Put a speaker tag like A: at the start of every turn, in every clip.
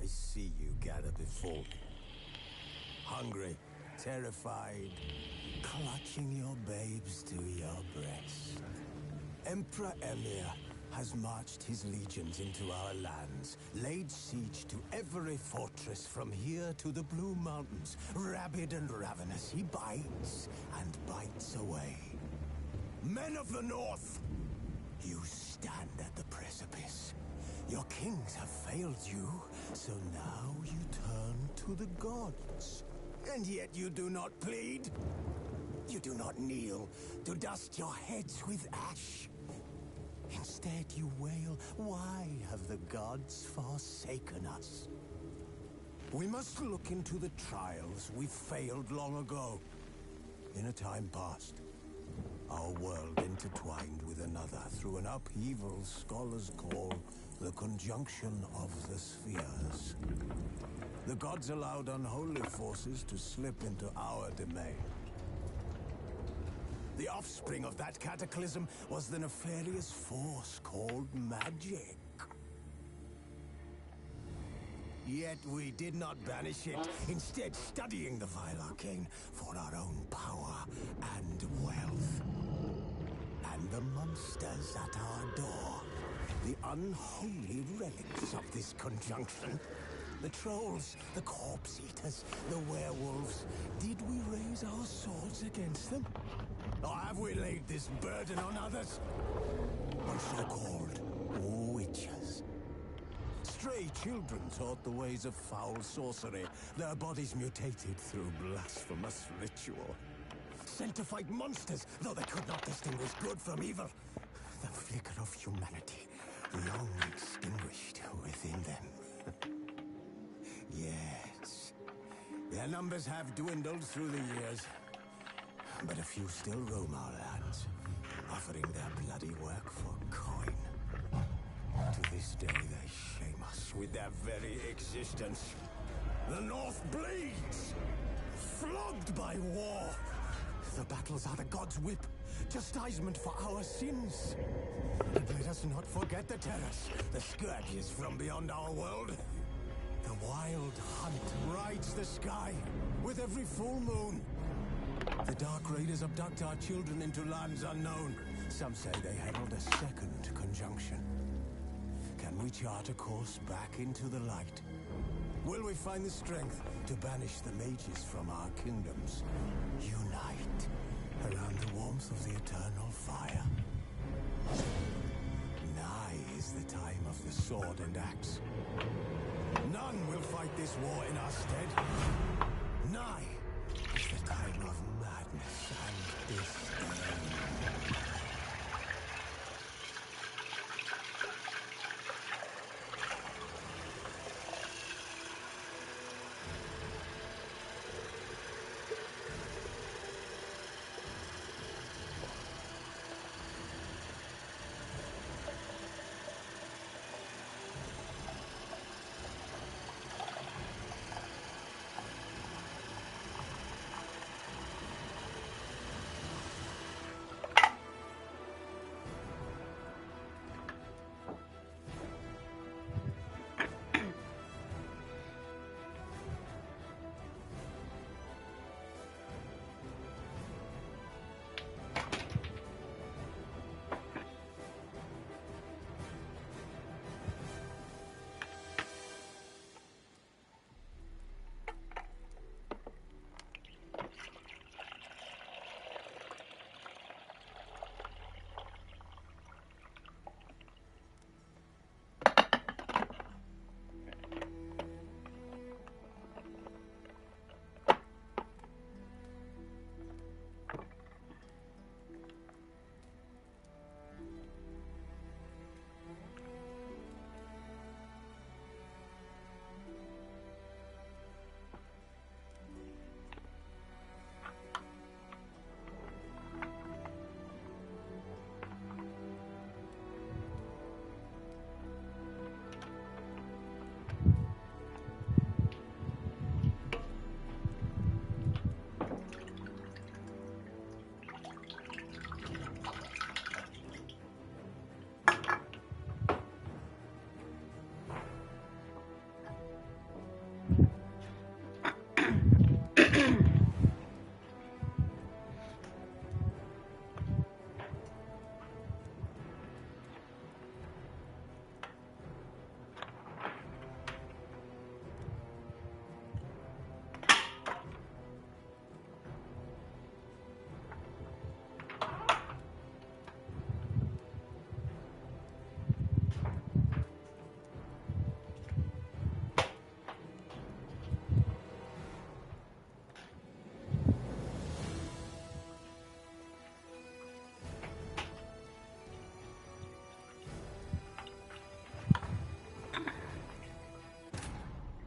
A: I see you gather before me. Hungry, terrified, clutching your babes to your breast. Emperor Emir has marched his legions into our lands, laid siege to every fortress from here to the Blue Mountains. Rabid and ravenous, he bites and bites away. Men of the North, you stand at the precipice. Your kings have failed you, so now you turn to the gods. And yet you do not plead. You do not kneel to dust your heads with ash. Instead you wail, why have the gods forsaken us? We must look into the trials we failed long ago. In a time past, our world intertwined with another through an upheaval scholars call the conjunction of the spheres. The gods allowed unholy forces to slip into our domain. The offspring of that cataclysm was the nefarious force called magic. Yet we did not banish it, instead studying the vile arcane for our own power and wealth. And the monsters at our door, the unholy relics of this conjunction. The trolls, the corpse eaters, the werewolves. Did we raise our swords against them? Or have we laid this burden on others? On so-called witches. Stray children taught the ways of foul sorcery, their bodies mutated through blasphemous ritual. Sent to fight monsters, though they could not distinguish good from evil. The flicker of humanity, long extinguished within them. Yes, their numbers have dwindled through the years. But a few still roam our lands, offering their bloody work for coin. To this day, they shame us with their very existence. The North bleeds, flogged by war. The battles are the gods' whip, chastisement for our sins. And let us not forget the terrors, the scourges from beyond our world. The wild hunt rides the sky with every full moon. The Dark Raiders abduct our children into lands unknown. Some say they herald a second conjunction. Can we chart a course back into the light? Will we find the strength to banish the mages from our kingdoms? Unite around the warmth of the eternal fire. Nigh is the time of the sword and axe. None will fight this war in our stead. Nigh is the time of madness and disdain.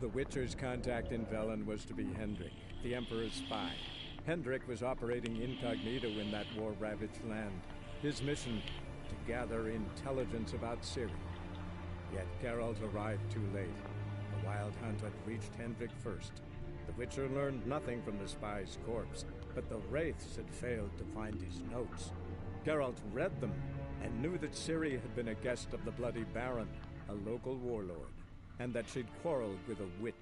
B: The Witcher's contact in Velen was to be Hendrik, the Emperor's spy. Hendrik was operating incognito in that war-ravaged land. His mission, to gather intelligence about Ciri. Yet Geralt arrived too late. The Wild Hunt had reached Hendrik first. The Witcher learned nothing from the spy's corpse, but the Wraiths had failed to find his notes. Geralt read them and knew that Ciri had been a guest of the Bloody Baron, a local warlord, and that she'd quarreled with a witch.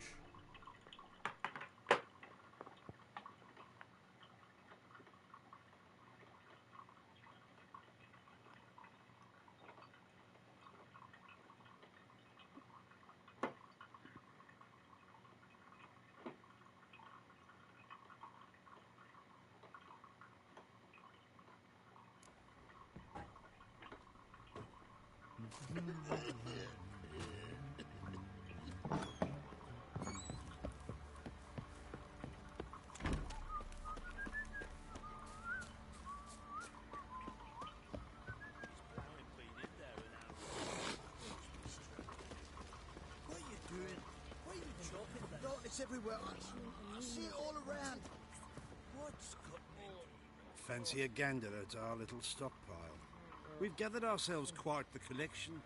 C: It's everywhere. I see it all around. What's got me?
D: Fancy a gander at our little stockpile. We've gathered ourselves quite the collection.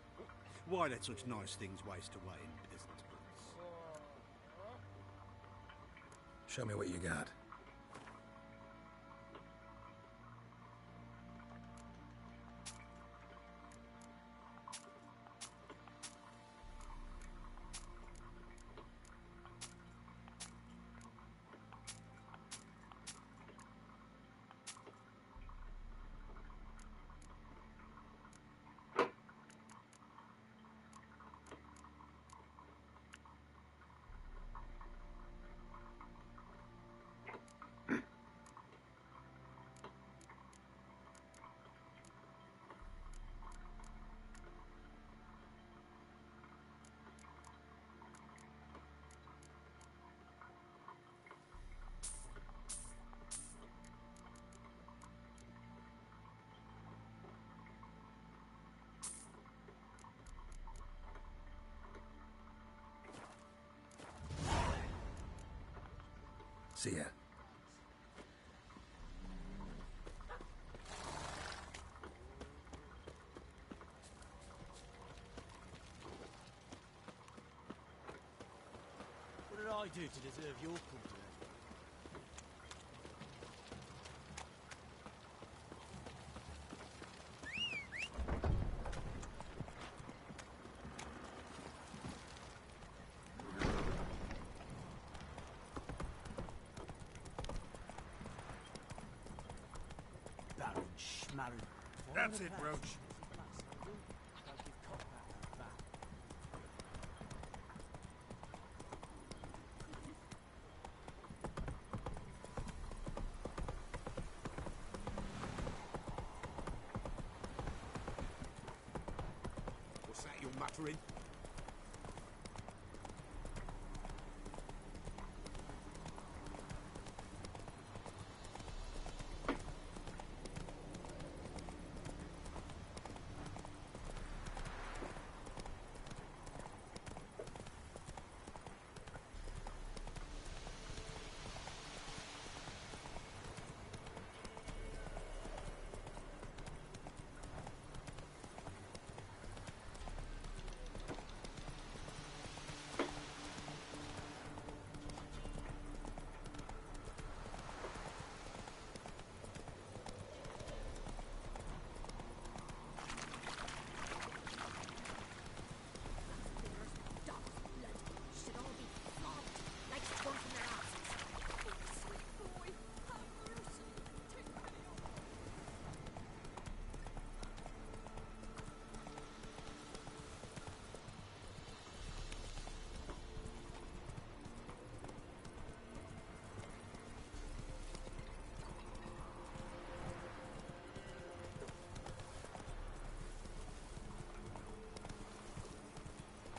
D: Why let such nice things waste away in peasant huts?
A: Show me what you got. See ya.
C: What did I do to deserve your company?
D: That's it, Roach.
A: What's that you're muttering?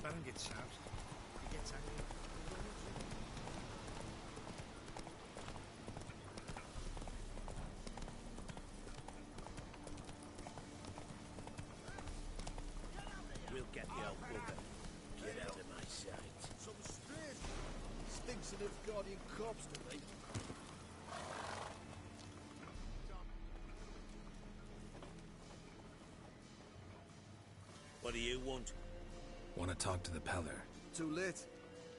D: Baron gets out. He gets angry.
A: We'll get the old bugger. Get out of my sight.
C: Some strange Prince and Guardian corpse to me.
E: What do you want?
F: Want to talk to the Peller.
C: Too late.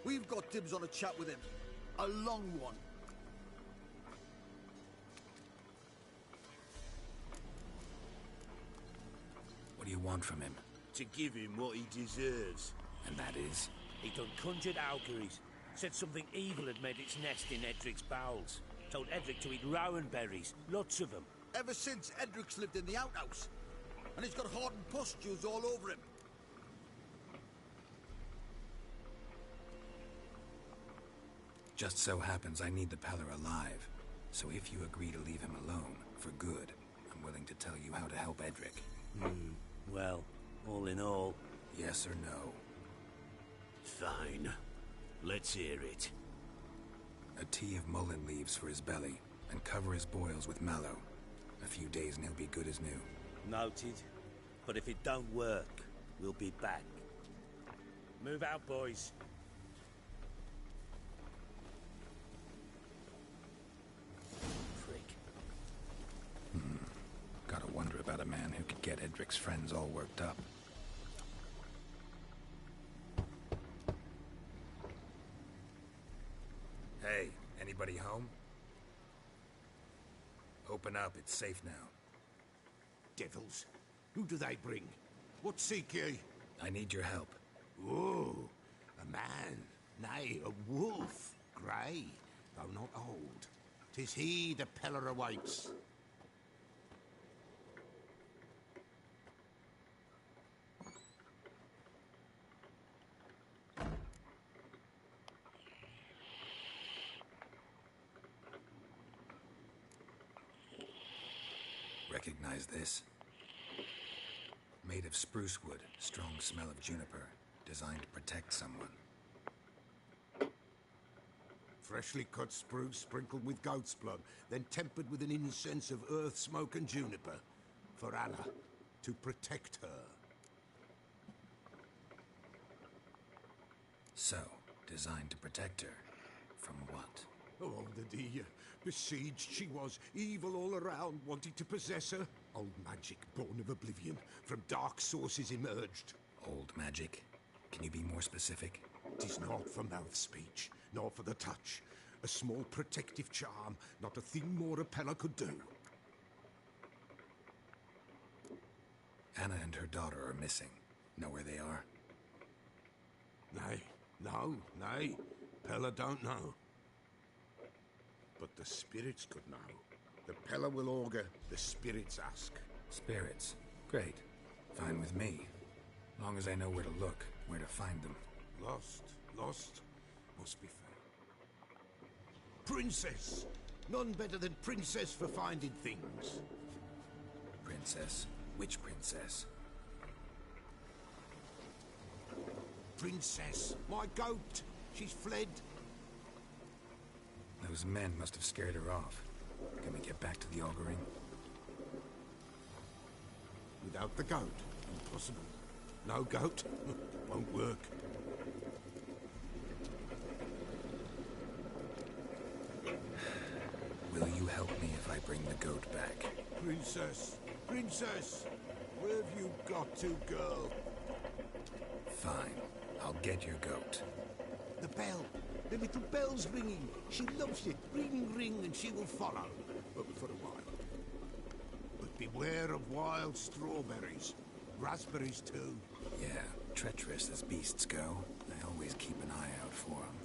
C: We've got dibs on a chat with him. A long one.
F: What do you want from him?
E: To give him what he deserves.
F: And that is?
E: He done conjured auguries. Said something evil had made its nest in Edric's bowels. Told Edric to eat rowan berries. Lots of them.
C: Ever since Edric's lived in the outhouse. And he's got hardened pustules all over him.
F: Just so happens I need the Peller alive. So if you agree to leave him alone, for good, I'm willing to tell you how to help Edric.
E: Well, all in all...
F: Yes or no?
E: Fine. Let's hear it.
F: A tea of mullein leaves for his belly, and cover his boils with mallow. A few days and he'll be good as new.
E: Noted. But if it don't work, we'll be back. Move out, boys. Prick.
F: Gotta wonder about a man who could get Edric's friends all worked up. Hey, anybody home? Open up, it's safe now.
G: Devils. Who do they bring? What seek ye?
F: I need your help.
G: Oh, a man. Nay, a wolf. Grey, though not old. 'Tis he the Peller awaits.
F: Recognize this? Made of spruce wood, strong smell of juniper, designed to protect someone.
G: Freshly cut spruce sprinkled with goat's blood, then tempered with an incense of earth, smoke and juniper. For Allah, to protect her.
F: So, designed to protect her. From what?
G: Oh, the besieged she was, evil all around, wanting to possess her. Old magic, born of oblivion, from dark sources emerged.
F: Old magic? Can you be more specific?
G: 'Tis not for mouth speech, nor for the touch. A small protective charm, not a thing more a Peller could do.
F: Anna and her daughter are missing. Know where they are?
G: Nay, no, nay. Peller don't know. But the spirits could know. The Peller will augur, the spirits ask.
F: Spirits. Great. Fine with me. Long as I know where to look, where to find them.
G: Lost, must be found. Princess! None better than Princess for finding things.
F: Princess? Which princess?
G: Princess, my goat! She's fled.
F: Those men must have scared her off. Can we get back to the auguring?
G: Without the goat, impossible. No goat, won't work.
F: Will you help me if I bring the goat back?
G: Princess, where have you got to, girl?
F: Fine. I'll get your goat.
G: The bell. The little bell's ringing. She loves it. Ring, ring, and she will follow. But for a while. But beware of wild strawberries. Raspberries, too.
F: Yeah, treacherous as beasts go. I always keep an eye out for them.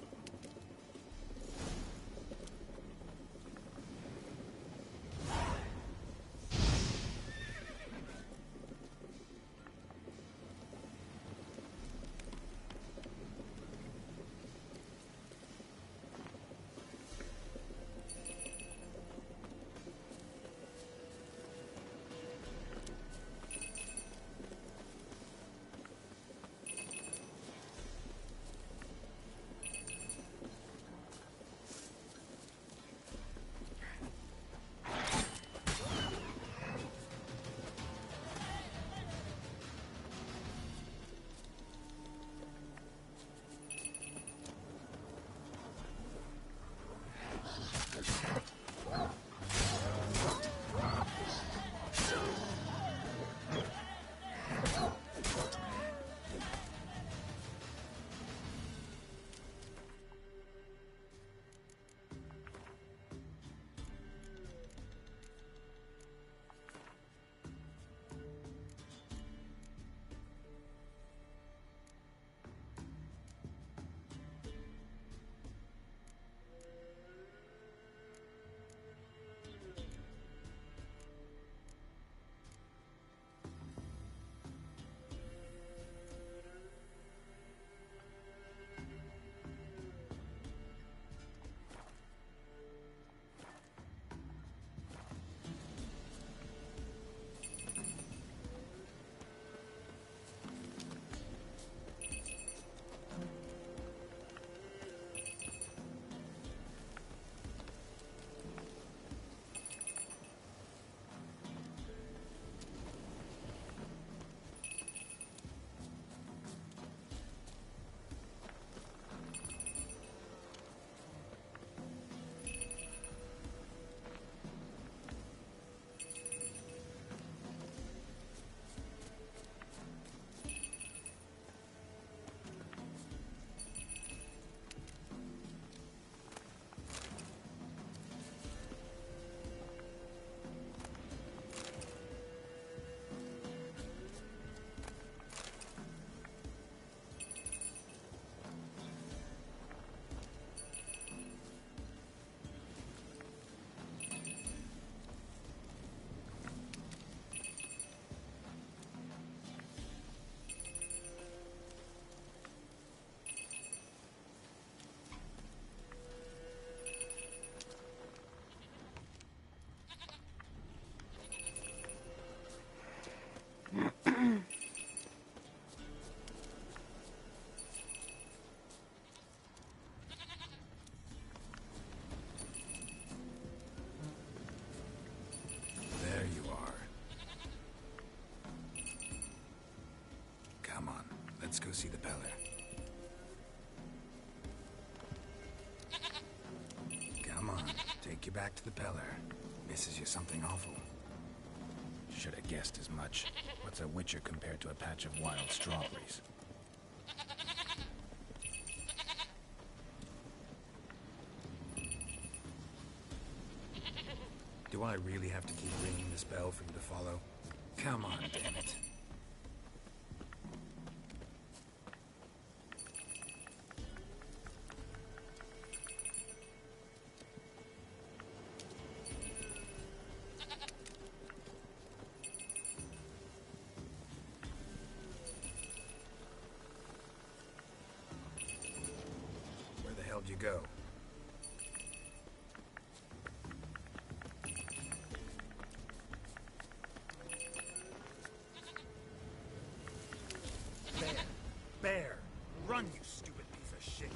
F: see the Peller. Come on, take you back to the Peller. Misses you something awful. Should have guessed as much. What's a witcher compared to a patch of wild strawberries? Do I really have to keep ringing this bell for you to follow? Come on, damn it. Where the hell did you go?
H: Bear! Run, you stupid piece of shit!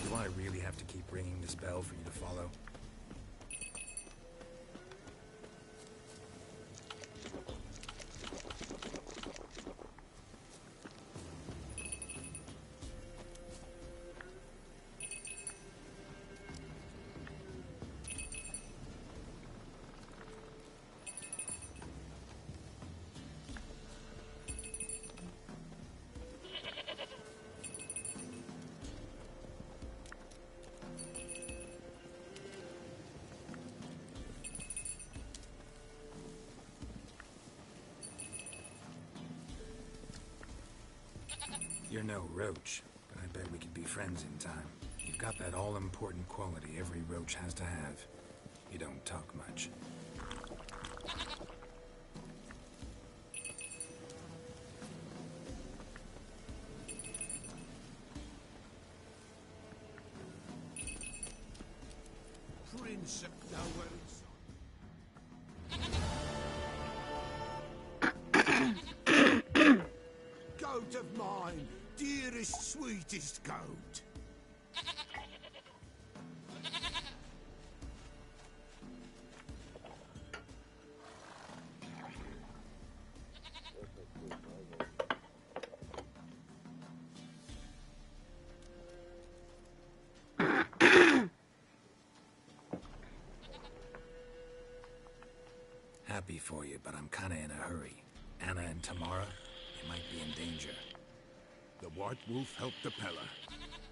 F: Do I really have to keep ringing this bell for you to follow? You're no roach, but I bet we could be friends in time. You've got that all-important quality every roach has to have. You don't talk much.
G: Prince of Nowhere. Goat of mine, dearest, sweetest goat.
F: Happy for you, but I'm kinda in a hurry. Anna and Tamara, they might be in danger.
G: The White Wolf helped the Peller,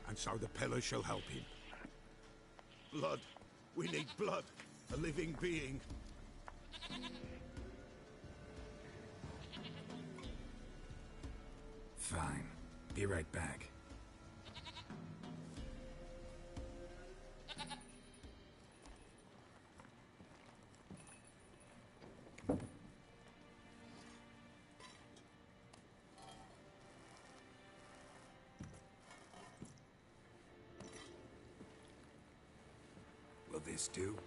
G: and so the Peller shall help him. Blood. We need blood. A living being.
F: Fine. Be right back. Will this do?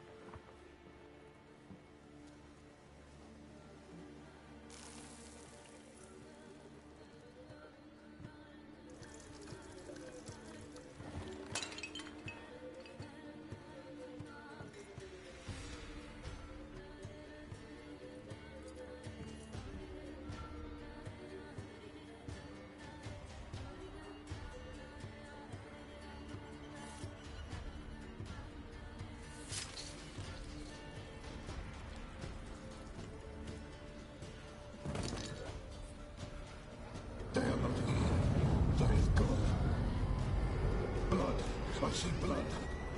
G: see blood.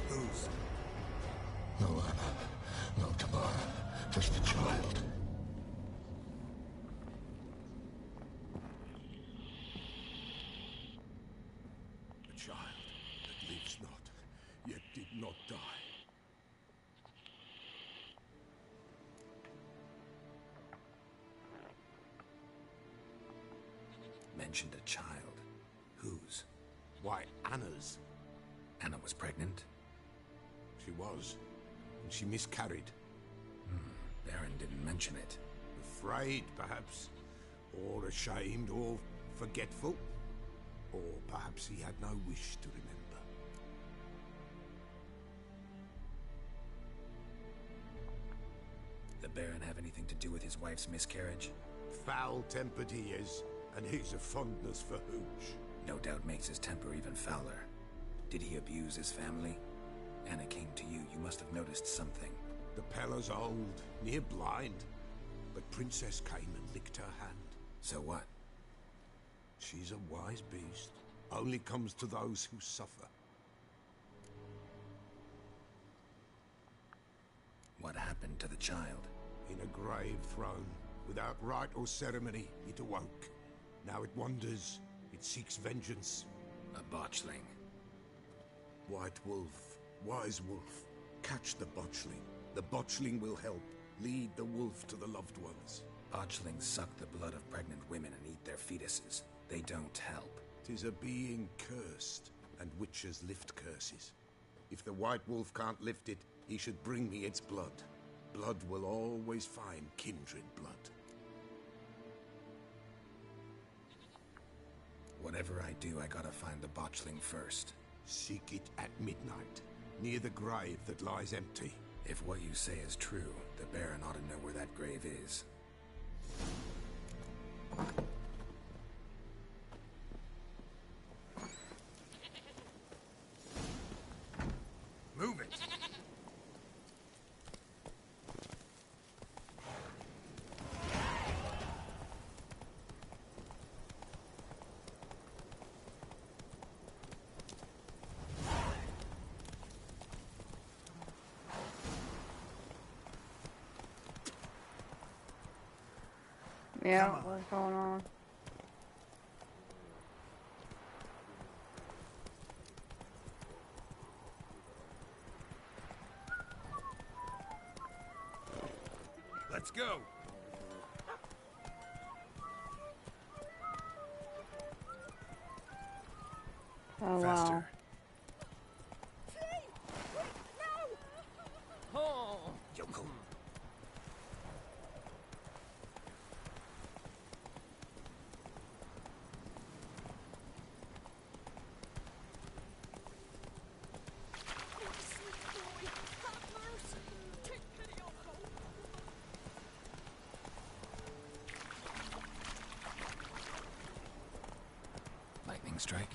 A: Whose?
G: No Anna, no Tamara, just a child.
A: A child that lives not, yet did not die.
F: Mentioned a child. Whose?
A: Why, Anna's.
F: Anna was pregnant?
A: She was, and she miscarried.
F: Baron didn't mention it.
A: Afraid, perhaps, or ashamed, or forgetful. Or perhaps he had no wish to remember.
F: The Baron have anything to do with his wife's miscarriage?
A: Foul-tempered he is, and he's a fondness for hooch.
F: No doubt makes his temper even fouler. Did he abuse his family? Anna came to you. You must have noticed something.
A: The Peller's old, near blind. But Princess came and licked her hand.
F: So what?
A: She's a wise beast. Only comes to those who suffer.
F: What happened to the child?
A: In a grave thrown, without rite or ceremony, it awoke. Now it wanders, it seeks vengeance.
F: A botchling.
A: White wolf, wise wolf, catch the botchling. The botchling will help, lead the wolf to the loved ones.
F: Botchlings suck the blood of pregnant women and eat their fetuses. They don't help.
A: 'Tis a being cursed, and witches lift curses. If the white wolf can't lift it, he should bring me its blood. Blood will always find kindred blood.
F: Whatever I do, I gotta find the botchling first.
A: Seek it at midnight, near the grave that lies empty.
F: If what you say is true, the Baron ought to know where that grave is.
H: Move it!
I: Yeah, what's going on?
H: Let's go!
I: Oh, wow.
F: Faster.
E: Yoko.
F: Lightning strike.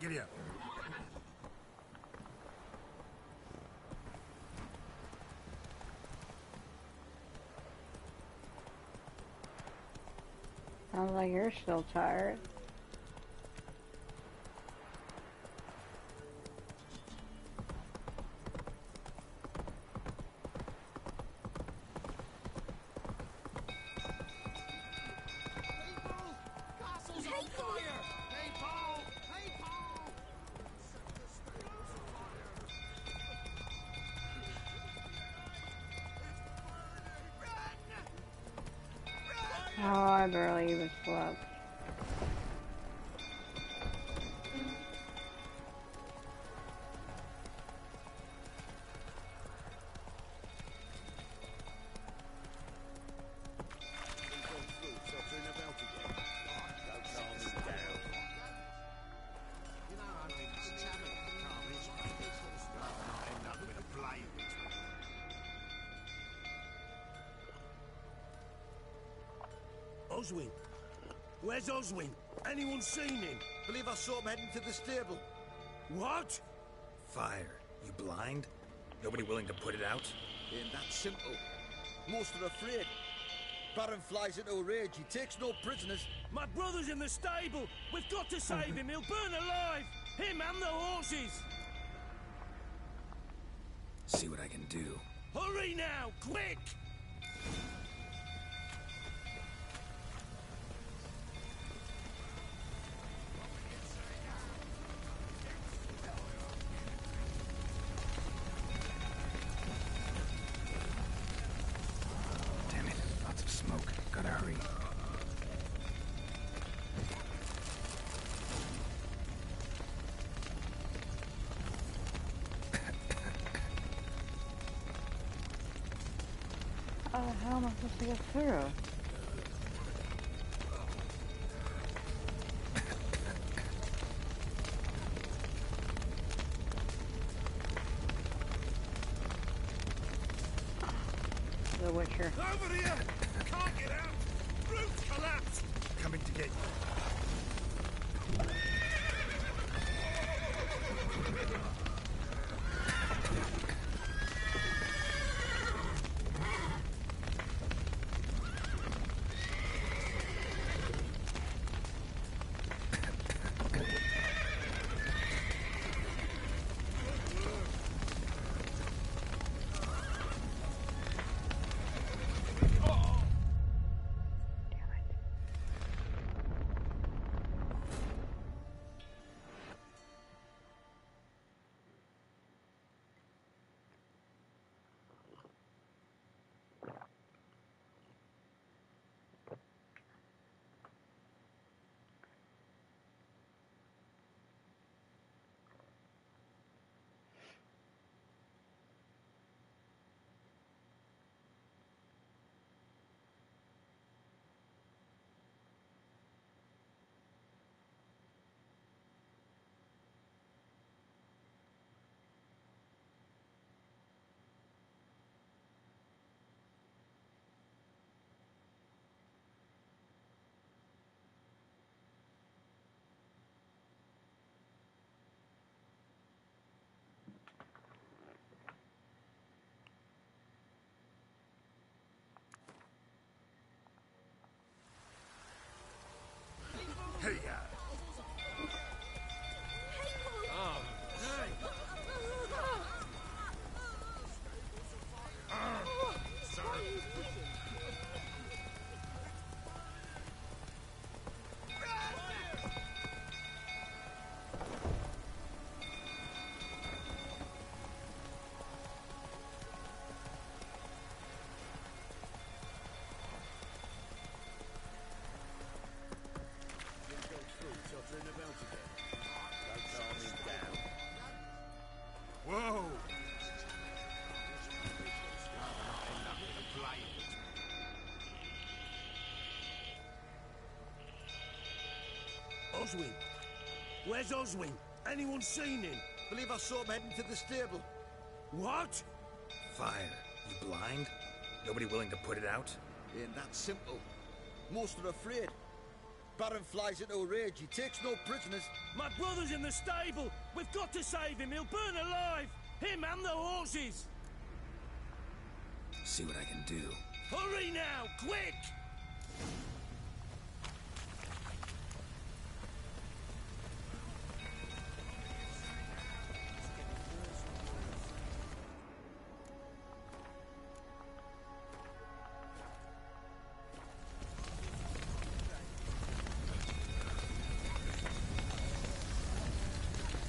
H: Giddy up.
I: Sounds like you're still tired.
C: Castle's on fire! People! People!
I: Oh, I barely even slept.
E: Oswin? Where's Oswin? Anyone seen him?
C: Believe I saw him heading to the stable.
E: What?
F: Fire. You blind? Nobody willing to put it out?
C: Ain't that simple. Most are afraid. Baron flies into a rage. He takes no prisoners.
E: My brother's in the stable. We've got to save him. He'll burn alive. Him and the horses.
F: See what I can do.
E: Hurry now, quick!
F: Damn it. Lots of smoke. Gotta hurry.
I: How am I supposed to get through? The Witcher.
H: Over here! Can't get out! Roof collapsed!
F: Coming to get you.
H: Hey, Whoa!
E: Oswin? Where's Oswin? Anyone seen him?
C: Believe I saw him heading to the stable.
E: What?
F: Fire. You blind? Nobody willing to put it out?
C: Ain't that simple. Most are afraid. Baron flies into a rage. He takes no prisoners.
E: My brother's in the stable. We've got to save him. He'll burn alive. Him and the horses.
F: See what I can do.
E: Hurry now, quick!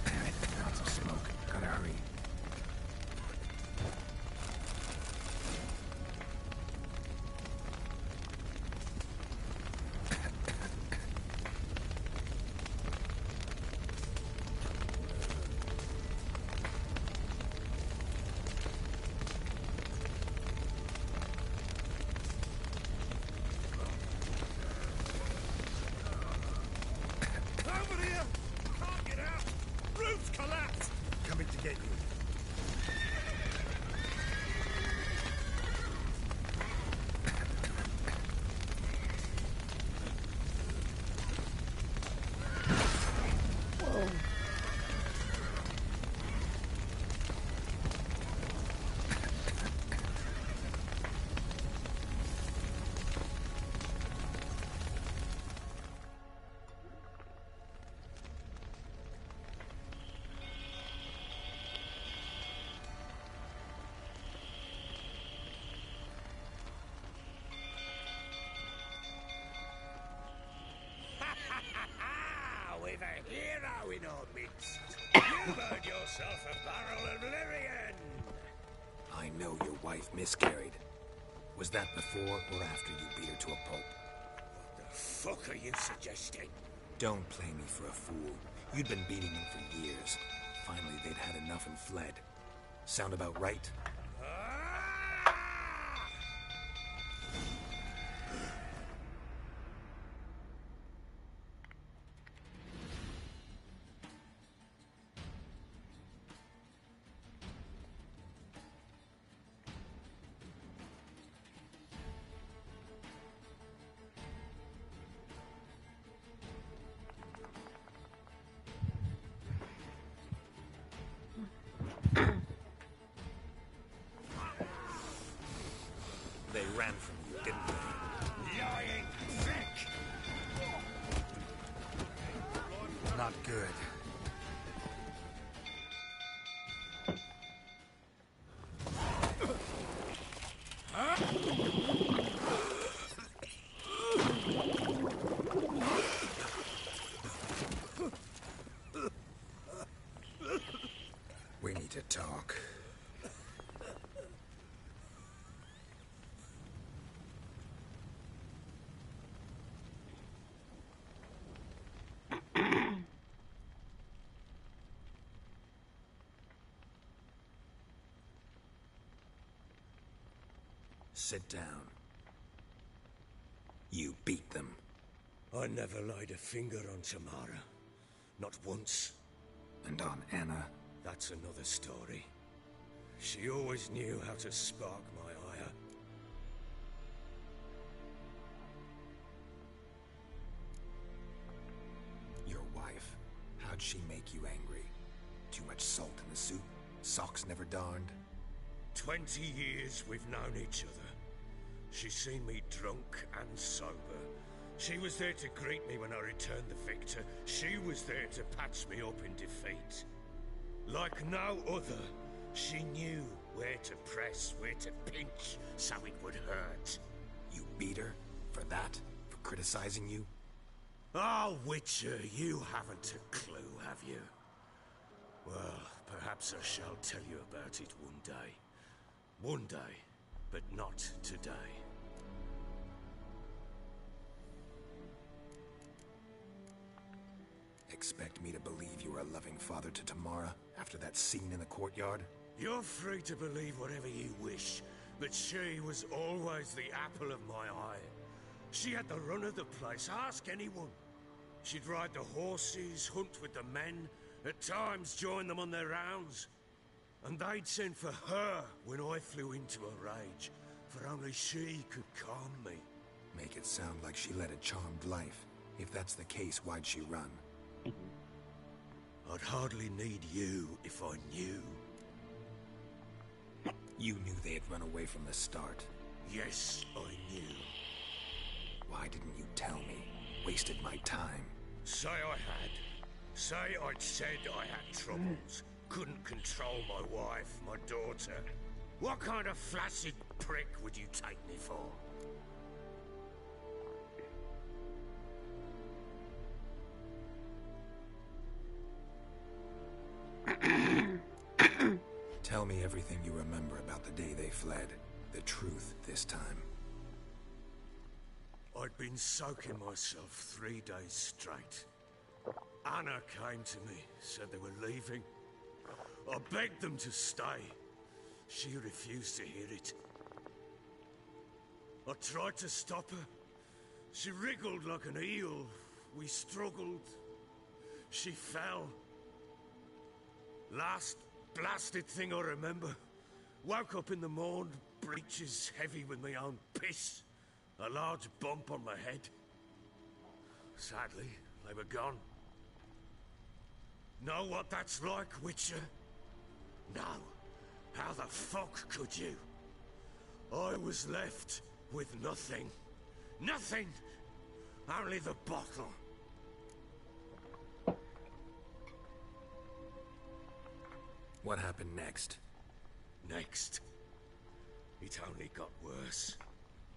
F: Damn it. Lots of smoke. Gotta hurry.
E: in our midst. You've earned yourself a barrel of Lyrian!
F: I know your wife miscarried. Was that before or after you beat her to a pulp?
E: What the fuck are you suggesting?
F: Don't play me for a fool. You'd been beating them for years. Finally, they'd had enough and fled. Sound about right? They ran from you, didn't they?
E: Lying prick!
F: Not good. We need to talk. Sit down. You beat them.
E: I never laid a finger on Tamara. Not once.
F: And on Anna?
E: That's another story. She always knew how to spark my ire.
F: Your wife. How'd she make you angry? Too much salt in the soup? Socks never darned?
E: 20 years we've known each other. She's seen me drunk and sober. She was there to greet me when I returned the victor. She was there to patch me up in defeat. Like no other, she knew where to press, where to pinch, so it would hurt.
F: You beat her? For that? For criticizing you?
E: Oh, Witcher, you haven't a clue, have you? Well, perhaps I shall tell you about it one day. One day, but not today.
F: Expect me to believe you were a loving father to Tamara after that scene in the courtyard?
E: You're free to believe whatever you wish, but she was always the apple of my eye. She had the run of the place, ask anyone. She'd ride the horses, hunt with the men, at times join them on their rounds. And they'd send for her when I flew into a rage, for only she could calm me.
F: Make it sound like she led a charmed life. If that's the case, why'd she run?
E: I'd hardly need you if I knew.
F: You knew they had run away from the start.
E: Yes, I knew.
F: Why didn't you tell me? Wasted my time.
E: Say I had. Say I'd said I had troubles. Couldn't control my wife, my daughter. What kind of flaccid prick would you take me for?
F: Tell me everything you remember about the day they fled. The truth this time.
E: I'd been soaking myself 3 days straight. Anna came to me, said they were leaving. I begged them to stay. She refused to hear it. I tried to stop her. She wriggled like an eel. We struggled. She fell. Last blasted thing I remember. Woke up in the morn, breeches heavy with my own piss. A large bump on my head. Sadly, they were gone. Know what that's like, Witcher? No. How the fuck could you? I was left with nothing. Nothing! Only the bottle.
F: What happened next?
E: Next? It only got worse.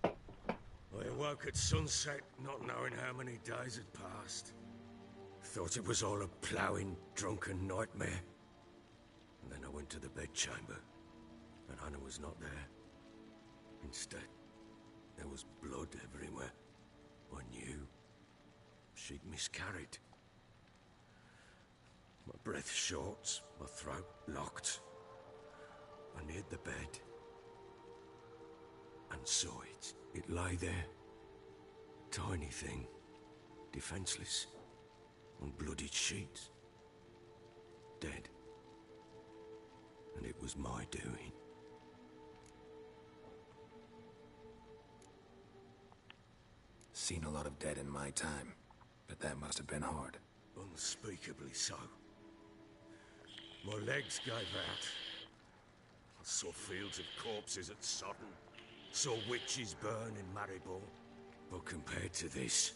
E: I awoke at sunset, not knowing how many days had passed. thought it was all a ploughing, drunken nightmare. And then I went to the bedchamber, and Anna was not there. Instead, there was blood everywhere. I knew she'd miscarried. My breath short, my throat locked. I neared the bed and saw it. It lay there. Tiny thing, defenseless, on bloodied sheets. Dead. And it was my doing.
F: Seen a lot of dead in my time, but that must have been hard.
E: Unspeakably so. My legs gave out. I saw fields of corpses at Sodden. Saw witches burn in Maribor. But compared to this,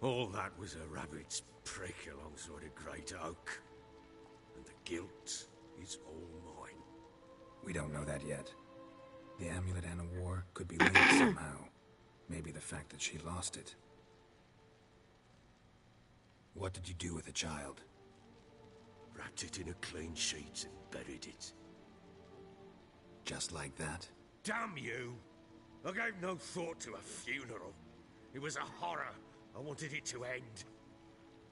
E: all that was a rabbit's prick alongside a great oak. And the guilt is all mine.
F: We don't know that yet. The amulet Anna wore could be linked somehow. Maybe the fact that she lost it. What did you do with the child?
E: Wrapped it in a clean sheet and buried it.
F: Just like that?
E: Damn you! I gave no thought to a funeral. It was a horror. I wanted it to end.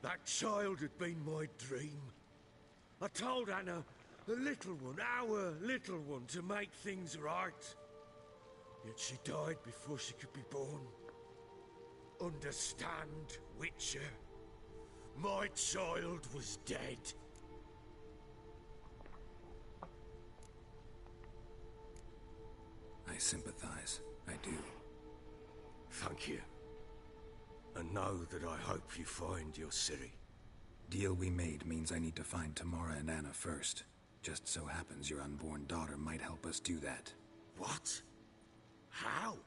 E: That child had been my dream. I told Anna, the little one, our little one, to make things right. Yet she died before she could be born. Understand, Witcher? My child was dead.
F: I sympathize. I do.
E: Thank you. And know that I hope you find your Ciri.
F: Deal we made means I need to find Tamara and Anna first. Just so happens your unborn daughter might help us do that.
E: What? How?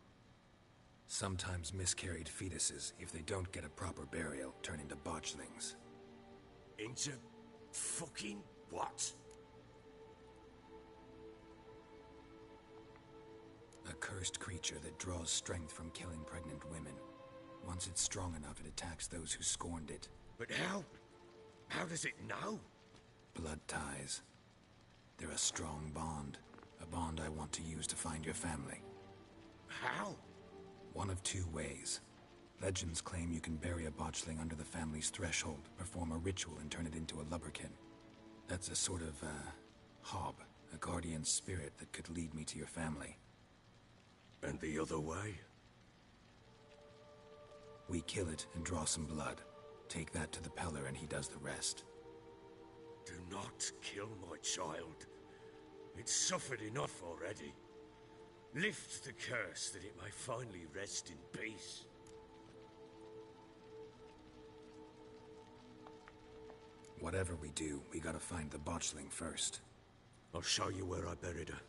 F: Sometimes miscarried fetuses, if they don't get a proper burial, turn into botchlings.
E: Into fucking what?
F: A cursed creature that draws strength from killing pregnant women. Once it's strong enough, it attacks those who scorned it.
E: But how? How does it know?
F: Blood ties. They're a strong bond. A bond I want to use to find your family.
E: How?
F: One of two ways. Legends claim you can bury a botchling under the family's threshold, perform a ritual, and turn it into a lubberkin. That's a sort of, hob, a guardian spirit that could lead me to your family.
E: And the other way?
F: We kill it and draw some blood. Take that to the Peller and he does the rest.
E: Do not kill my child. It's suffered enough already. Lift the curse that it may finally rest in peace.
F: Whatever we do, we gotta find the botchling first.
E: I'll show you where I buried her,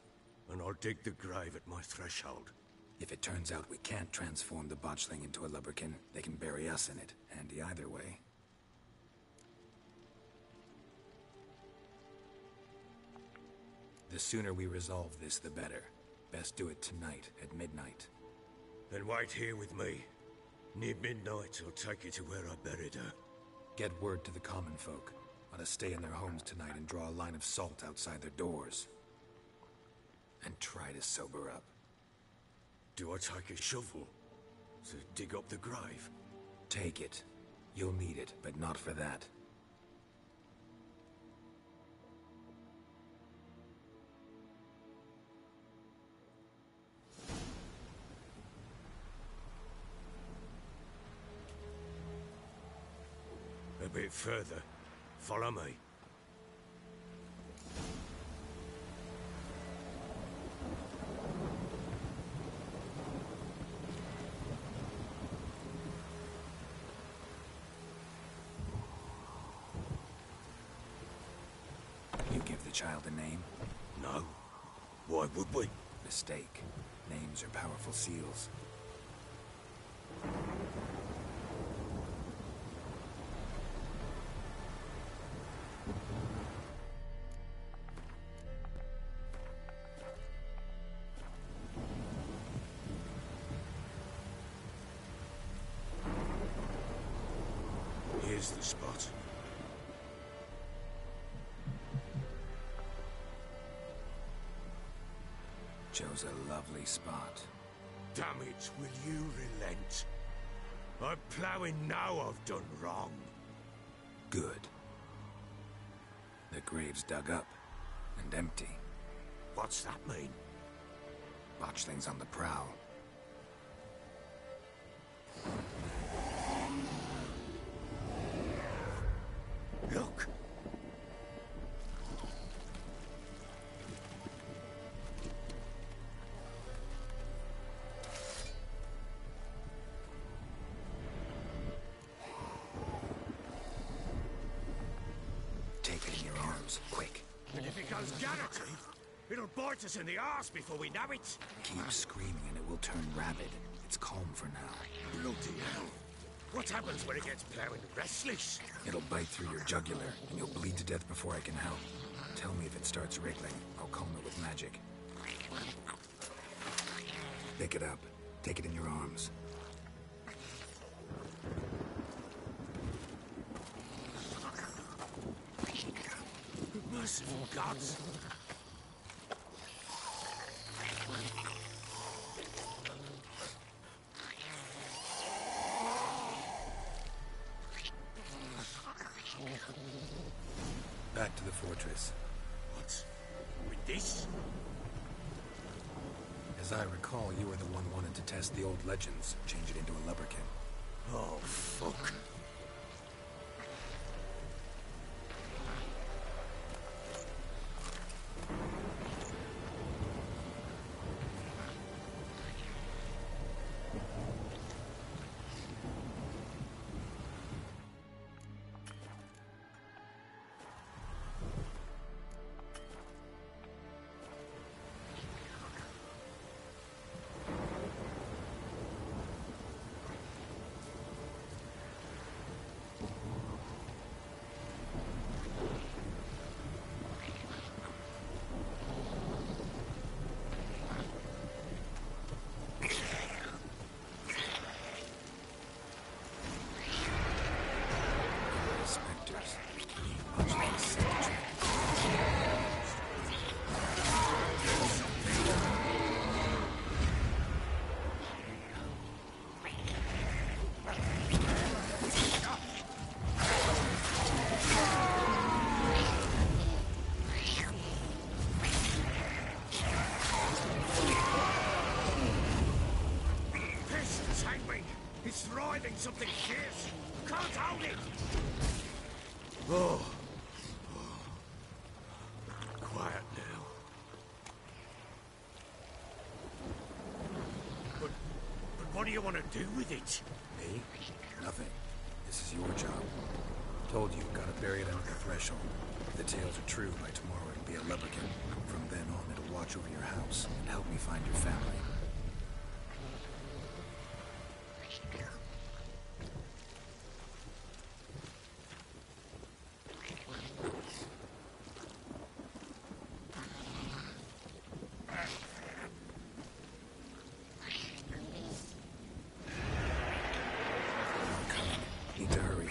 E: and I'll dig the grave at my threshold.
F: If it turns out we can't transform the botchling into a lubberkin, they can bury us in it. Handy either way. The sooner we resolve this, the better. Best do it tonight, at midnight.
E: Then wait here with me. Near midnight, I'll take you to where I buried her.
F: Get word to the common folk. Let us stay in their homes tonight and draw a line of salt outside their doors. And try to sober up.
E: Do I take a shovel to dig up the grave?
F: Take it. You'll need it, but not for that.
E: A bit further. Follow me.
F: You give the child a name?
E: No. Why would we?
F: Mistake. Names are powerful seals.
E: is the spot.
F: Chose a lovely spot.
E: Damn it, will you relent? I'm ploughing now I've done wrong.
F: Good. The grave's dug up and empty.
E: What's that mean?
F: Botchling's on the prowl.
E: Look!
F: Take it in your arms, quick.
E: And if it goes garrity, it'll bite us in the arse before we know it.
F: Keep screaming and it will turn rabid. It's calm for now.
E: Bloody hell. What happens when it gets ploughing restless?
F: It'll bite through your jugular, and you'll bleed to death before I can help. Tell me if it starts wriggling. I'll calm it with magic. Pick it up. Take it in your arms.
E: Merciful gods!
F: Back to the fortress.
E: What? With this?
F: As I recall, you were the one wanted to test the old legends, change it into a lubberkin.
E: Oh, fuck. Something fierce! Can't hold it! Oh. Quiet now. But what do you want to do with it?
F: Me? Nothing. This is your job. Told you, gotta bury it under the threshold. If the tales are true, by tomorrow it'll be a lubberkin. From then on, it'll watch over your house and help me find your family. Need to hurry.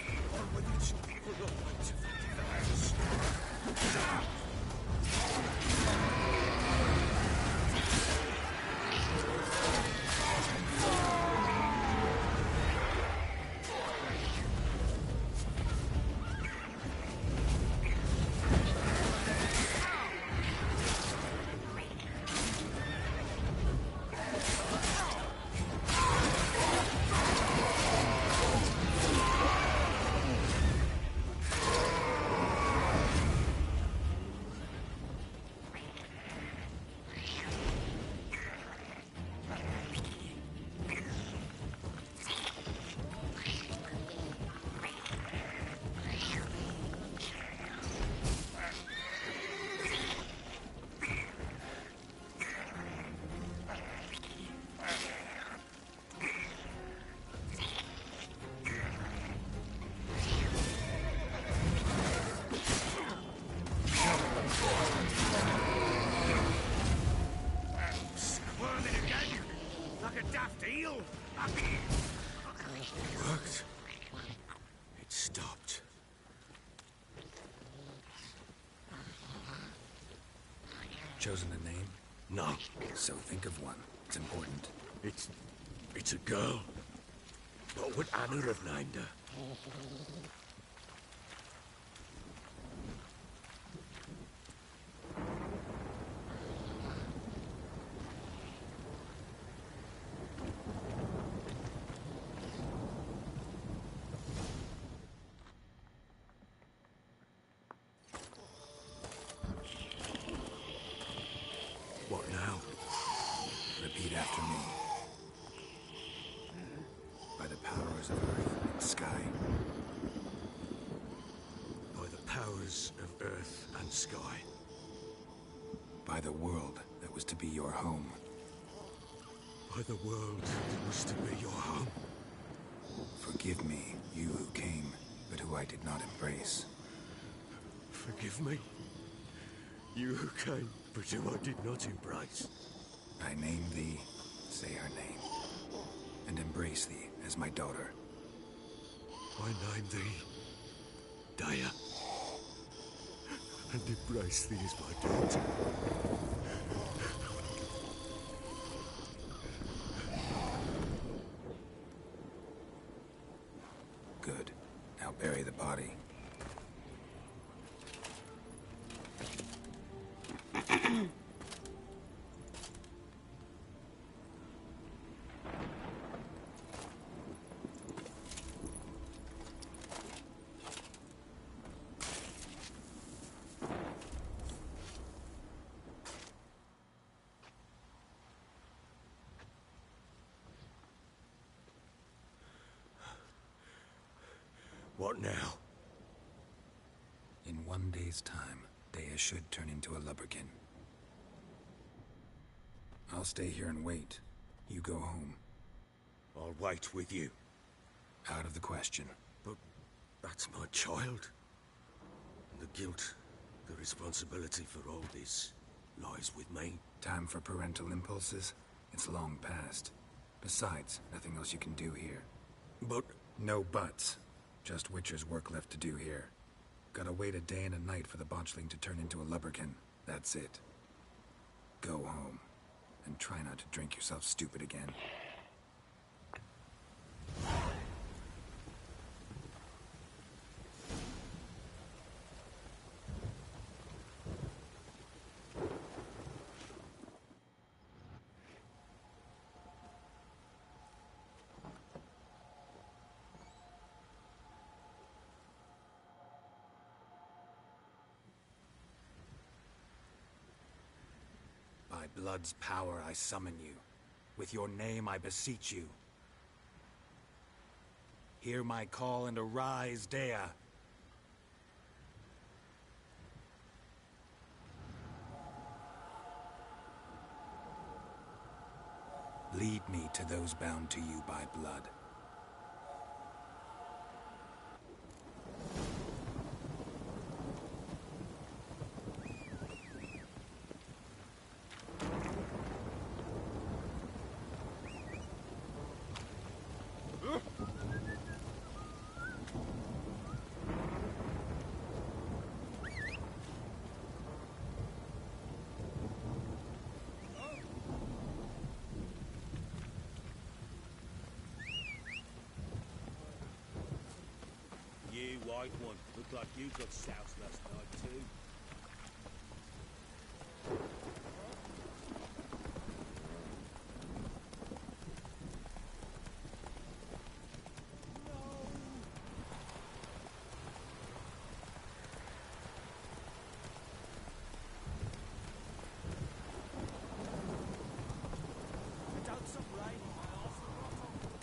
E: stopped.
F: Chosen a name?
E: No.
F: So think of one. It's important.
E: It's a girl. What would Anna have named her? What now?
F: Repeat after me. By the powers of earth and sky.
E: By the powers of earth and sky.
F: By the world that was to be your home.
E: By the world that was to be your home.
F: Forgive me, you who came, but who I did not embrace.
E: Forgive me. You who came, but who I did not embrace.
F: I name thee, say her name, and embrace thee as my daughter.
E: I name thee Daya, and embrace thee as my daughter.
F: Good. Now bury the body.
E: What now?
F: In 1 day's time, Dea should turn into a lubberkin. I'll stay here and wait. You go home.
E: I'll wait with you.
F: Out of the question.
E: But that's my child. And the guilt, the responsibility for all this lies with me.
F: Time for parental impulses? It's long past. Besides, nothing else you can do here.
E: But...
F: No buts. Just Witcher's work left to do here. Gotta wait a day and a night for the botchling to turn into a lubberkin. That's it. Go home. And try not to drink yourself stupid again.
H: By blood's power I summon you. With your name I beseech you. Hear my call and arise, Dea.
F: Lead me to those bound to you by blood.
C: You white one, look like you got soused last night too.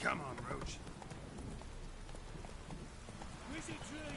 D: Come on, Roach.
C: Wizzy tree!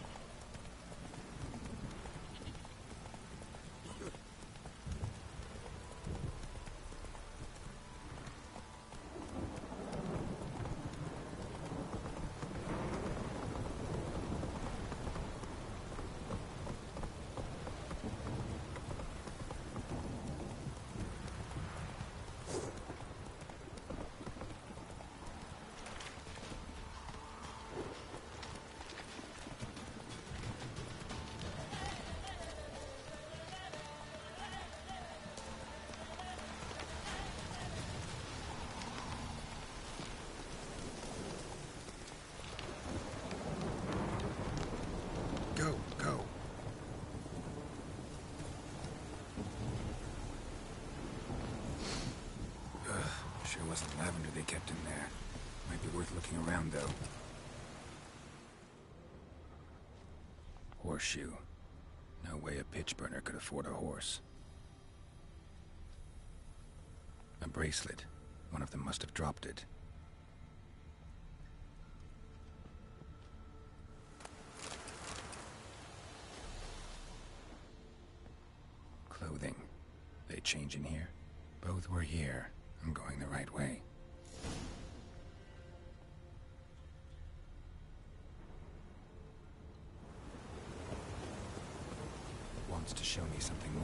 F: they kept him there. Might be worth looking around, though. Horseshoe. No way a pitch burner could afford a horse. A bracelet. One of them must have dropped it. Clothing. They change in here? Both were here. I'm going the right way. Wants to show me something more.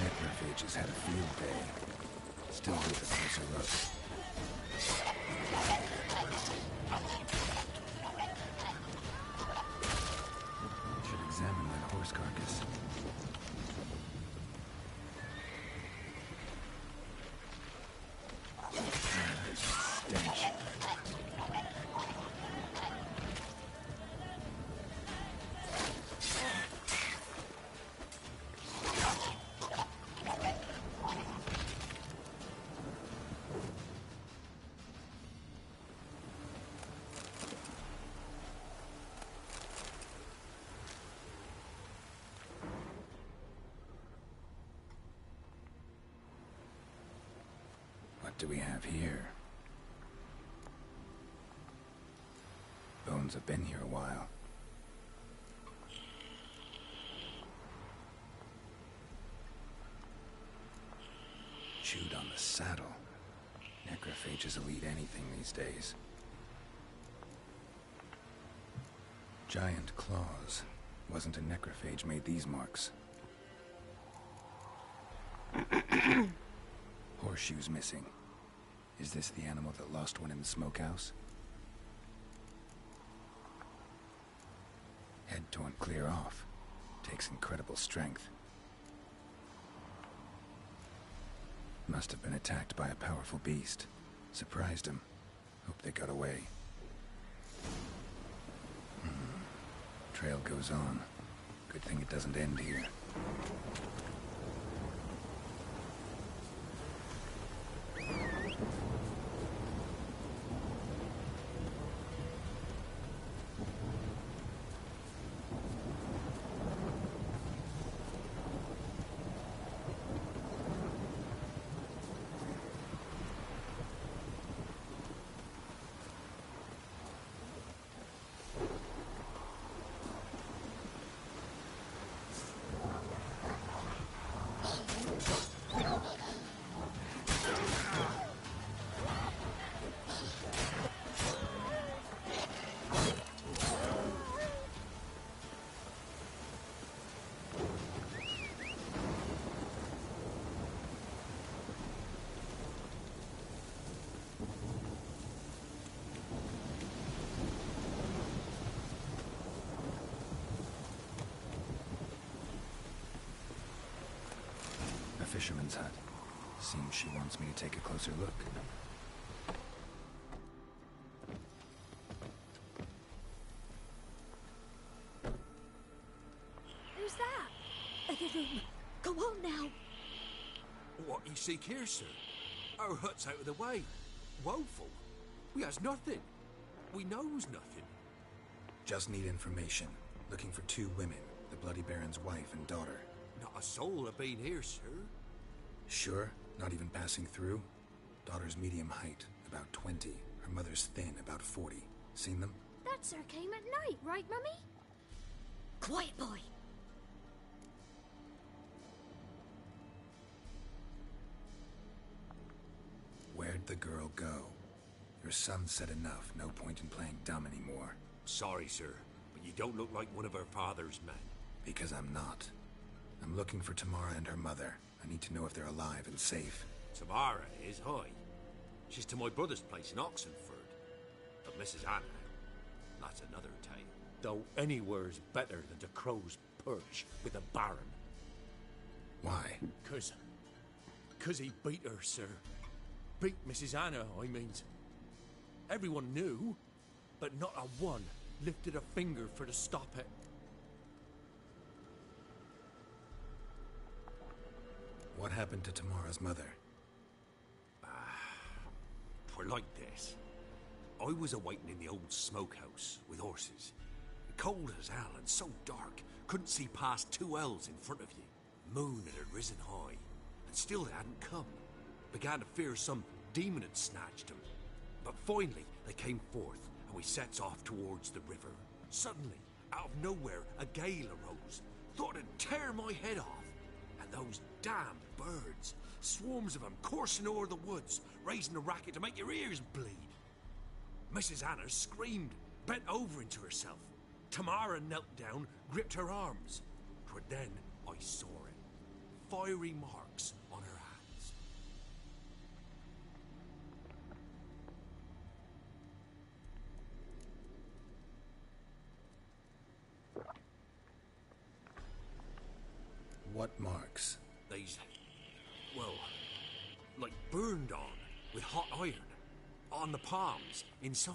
F: Necrophages had a field day. Still with a closer look. Should examine that horse carcass. Stench. What do we have here? Bones have been here a while. Chewed on the saddle. Necrophages will eat anything these days. Giant claws. Wasn't a necrophage made these marks. Horseshoes missing. Is this the animal that lost one in the smokehouse? Head torn clear off. Takes incredible strength. Must have been attacked by a powerful beast. Surprised him. Hope they got away. Trail goes on. Good thing it doesn't end here. Fisherman's hut. Seems she wants me to take a closer look.
J: Who's that? Go on now.
E: What you seek here, sir? Our hut's out of the way. Woeful. We has nothing. We knows nothing.
F: Just need information. Looking for 2 women. The Bloody Baron's wife and daughter.
E: Not a soul have been here, sir.
F: Sure? Not even passing through? Daughter's medium height, about 20. Her mother's thin, about 40. Seen them?
J: That sir came at night, right, Mummy? Quiet, boy.
F: Where'd the girl go? Your son said enough. No point in playing dumb anymore.
K: Sorry, sir, but you don't look like one of her father's men.
F: Because I'm not. I'm looking for Tamara and her mother. I need to know if they're alive and safe.
K: Tamara is, hi. She's to my brother's place in Oxenford. But Mrs. Anna, that's another tale. Though anywhere's better than the Crow's Perch with a baron.
F: Why?
K: Cause he beat her, sir. Beat Mrs. Anna, I mean. Everyone knew, but not a one lifted a finger for to stop it.
F: What happened to Tamara's mother?
K: Twere like this. I was awaiting in the old smokehouse with horses. Cold as hell and so dark, couldn't see past 2 ells in front of you. Moon had risen high, and still they hadn't come. Began to fear some demon had snatched them. But finally, they came forth, and we sets off towards the river. Suddenly, out of nowhere, a gale arose. Thought it'd tear my head off. And those damned birds, swarms of them coursing o'er the woods, raising a racket to make your ears bleed. Mrs. Anna screamed, bent over into herself. Tamara knelt down, gripped her arms. 'Twere then I saw it. Fiery marks on her hands.
F: What marks?
K: These, well, like burned on with hot iron. On the palms, inside.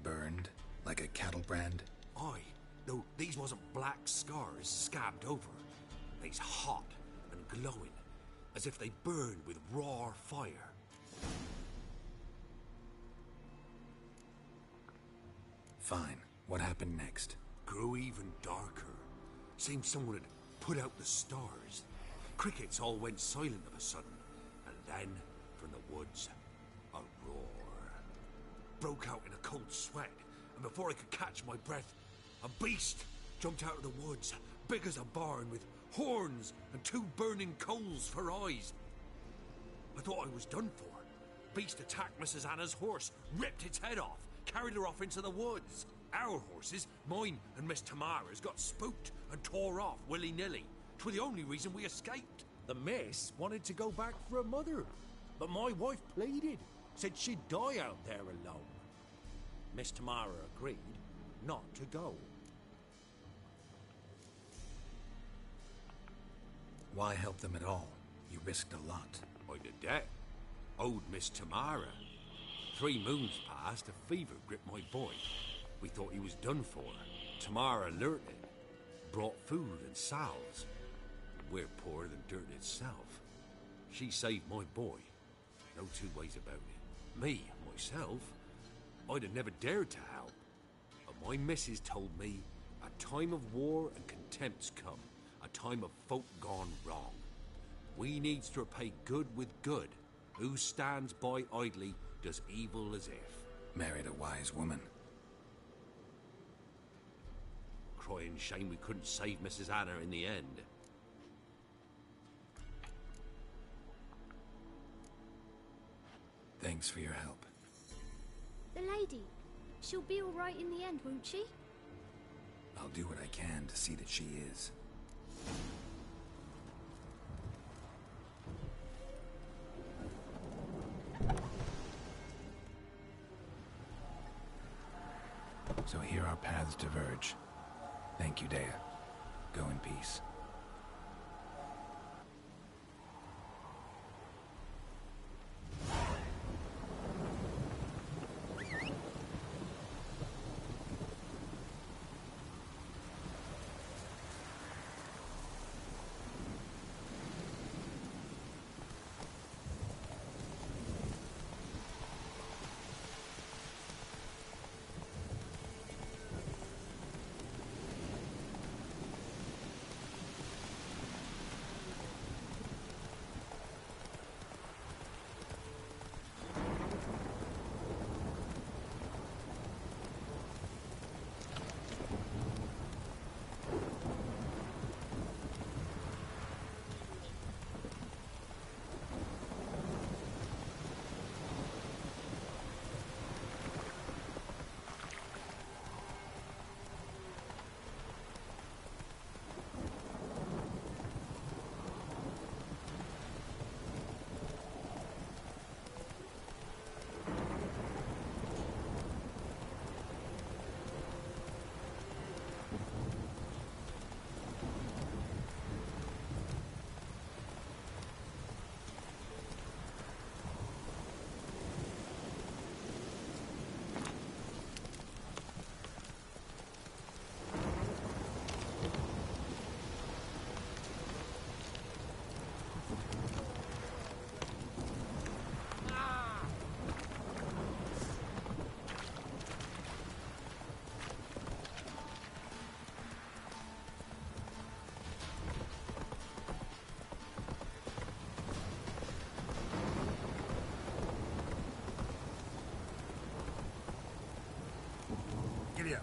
F: Burned? Like a cattle brand?
K: Aye, though these wasn't black scars scabbed over. They's hot and glowing, as if they burned with raw fire.
F: Fine. What happened next?
K: Grew even darker. Seemed someone had put out the stars. Crickets all went silent of a sudden, and then, from the woods, a roar. Broke out in a cold sweat, and before I could catch my breath, a beast jumped out of the woods, big as a barn, with horns and 2 burning coals for eyes. I thought I was done for. Beast attacked Mrs. Anna's horse, ripped its head off, carried her off into the woods. Our horses, mine and Miss Tamara's, got spooked and tore off willy-nilly. 'Twere the only reason we escaped. The miss wanted to go back for her mother, but my wife pleaded, said she'd die out there alone. Miss Tamara agreed not to go.
F: Why help them at all? You risked a lot.
K: I'd a debt. Owed Miss Tamara. 3 moons passed, a fever gripped my boy. We thought he was done for. Tamara learnt it. Brought food and salves. We're poorer than dirt itself. She saved my boy. No 2 ways about it. Me, myself, I'd have never dared to help. But my missus told me a time of war and contempt's come. A time of folk gone wrong. We needs to repay good with good. Who stands by idly does evil as if.
F: Married a wise woman.
K: Crying shame we couldn't save Mrs. Anna in the end.
F: Thanks for your help.
J: The lady. She'll be all right in the end, won't she?
F: I'll do what I can to see that she is. So here our paths diverge. Thank you, Dea. Go in peace.
G: you.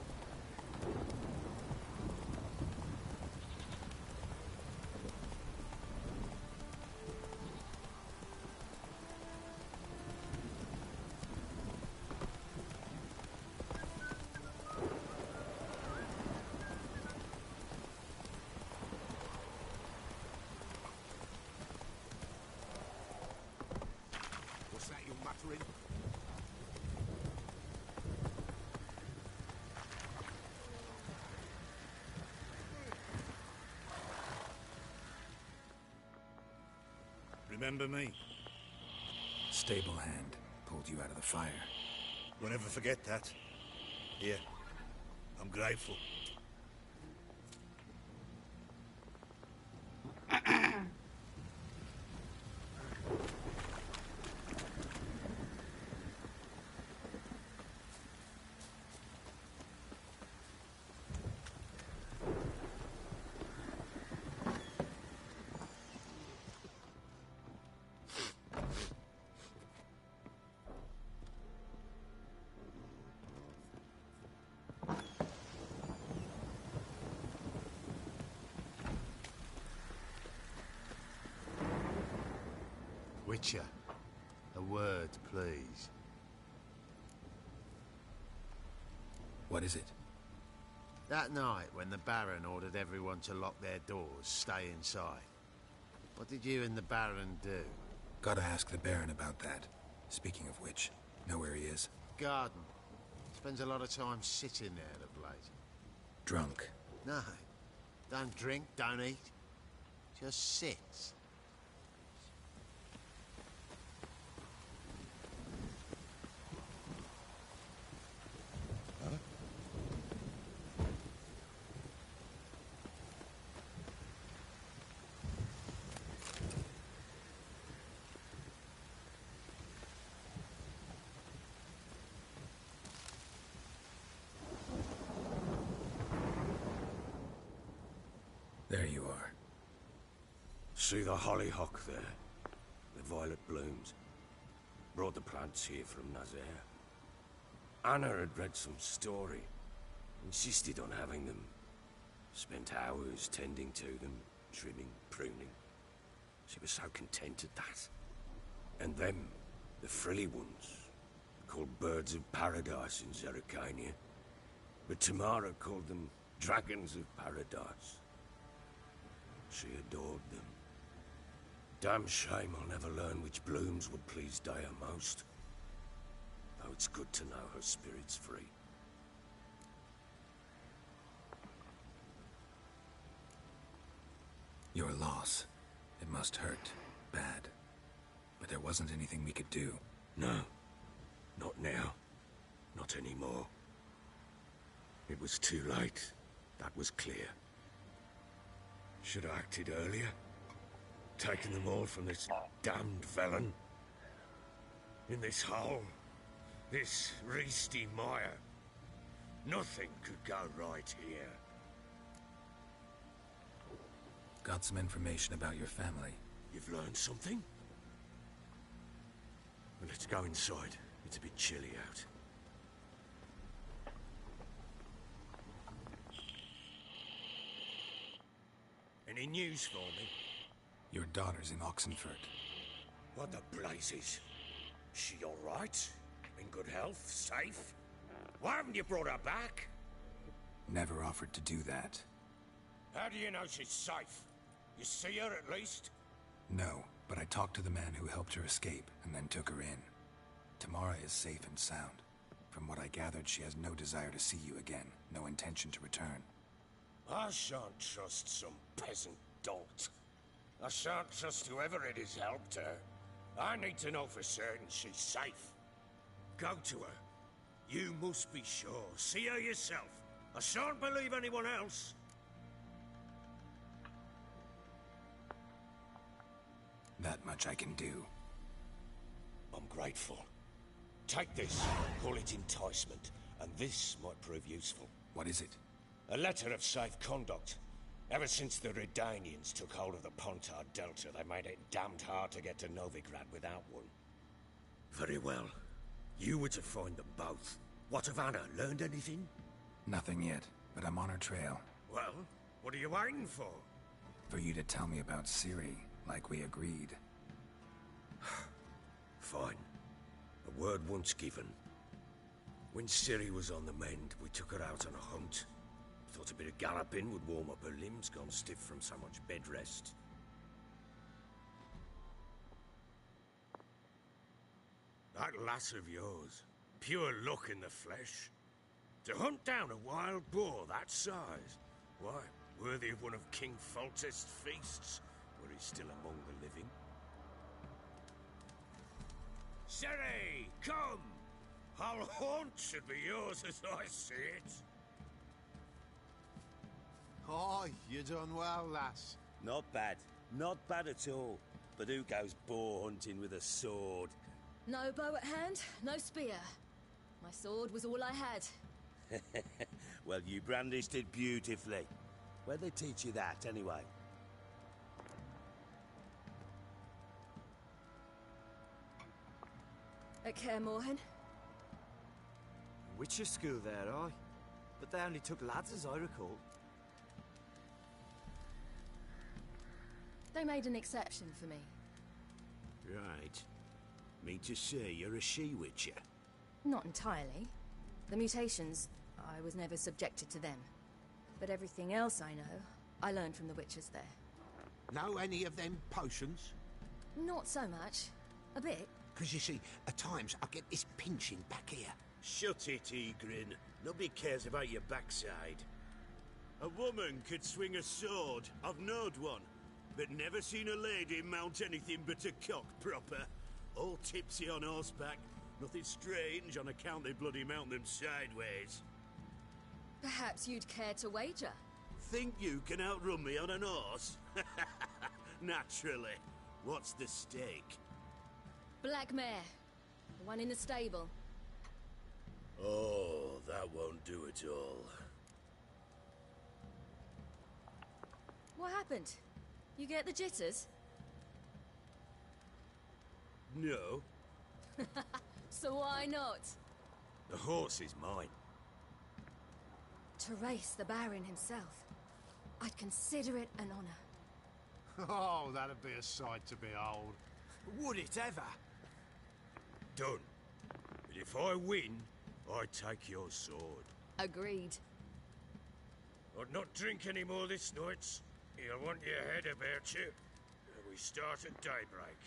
G: What's that you're muttering? Remember me?
F: Stable hand pulled you out of the fire.
G: We'll never forget that. Here, I'm grateful.
K: Witcher, a word, please.
F: What is it?
K: That night when the Baron ordered everyone to lock their doors, stay inside. What did you and the Baron do?
F: Gotta ask the Baron about that. Speaking of which, know where he is?
K: Garden. Spends a lot of time sitting there of late.
F: Drunk.
K: No. Don't drink, don't eat. Just sits.
F: There you are.
E: See the hollyhock there? The violet blooms. Brought the plants here from Nazaire. Anna had read some story. Insisted on having them. Spent hours tending to them, trimming, pruning. She was so content at that. And them, the frilly ones, called birds of paradise in Zerrikania. But Tamara called them dragons of paradise. She adored them. Damn shame I'll never learn which blooms would please Dea most. Though it's good to know her spirit's free.
F: Your loss. It must hurt. Bad. But there wasn't anything we could do.
E: No. Not now. Not anymore. It was too late. That was clear. Should have acted earlier. Taken them all from this damned Velen. In this hole. This reesty mire. Nothing could go right here.
F: Got some information about your family.
E: You've learned something? Well, let's go inside. It's a bit chilly out. Any news for me?
F: Your daughter's in Oxenfurt.
E: What the blazes? She all right? In good health? Safe? Why haven't you brought her back?
F: Never offered to do that.
E: How do you know she's safe? You see her at least?
F: No, but I talked to the man who helped her escape and then took her in. Tamara is safe and sound. From what I gathered, she has no desire to see you again, no intention to return.
E: I shan't trust some peasant dolt. I shan't trust whoever it is helped her. I need to know for certain she's safe. Go to her. You must be sure. See her yourself. I shan't believe anyone else.
F: That much I can do.
E: I'm grateful. Take this. Call it enticement. And this might prove useful.
F: What is it?
E: A letter of safe conduct. Ever since the Redanians took hold of the Pontard Delta, they made it damned hard to get to Novigrad without one. Very well. You were to find them both. What of Anna? Learned anything?
F: Nothing yet, but I'm on her trail.
E: Well, what are you waiting for?
F: For you to tell me about Ciri, like we agreed.
E: Fine. A word once given. When Ciri was on the mend, we took her out on a hunt. Thought a bit of galloping would warm up her limbs, gone stiff from so much bed rest. That lass of yours, pure luck in the flesh. To hunt down a wild boar that size, why, worthy of one of King Foltest's feasts, were he still among the living. Ciri, come! Our haunt should be yours as I see it.
G: Oh, you done well, lass.
C: Not bad. Not bad at all. But who goes boar hunting with a sword?
L: No bow at hand, no spear. My sword was all I had.
C: Well, you brandished it beautifully. Where'd they teach you that, anyway?
L: At Kaer Morhen.
M: Witcher school there, aye. But they only took lads, as I recall.
L: They made an exception for me.
C: Right. Mean to say you're a she-witcher?
L: Not entirely. The mutations, I was never subjected to them. But everything else I know, I learned from the witches there.
G: Know any of them potions?
L: Not so much. A bit.
G: Because you see, at times I get this pinching back here.
C: Shut it, Egrin. Nobody cares about your backside. A woman could swing a sword. I've knowed one. But never seen a lady mount anything but a cock proper. All tipsy on horseback. Nothing strange on account they bloody mount them sideways.
L: Perhaps you'd care to wager?
C: Think you can outrun me on an horse? Naturally. What's the stake?
L: Black mare. The one in the stable.
C: Oh, that won't do it all.
L: What happened? You get the jitters?
C: No.
L: So why not?
E: The horse is mine.
L: To race the Baron himself. I'd consider it an honor.
G: Oh, that'd be a sight to behold.
M: Would it ever?
E: Done. But if I win, I take your sword.
L: Agreed.
E: I'd not drink any more this night. You'll want your head about you. We start at daybreak.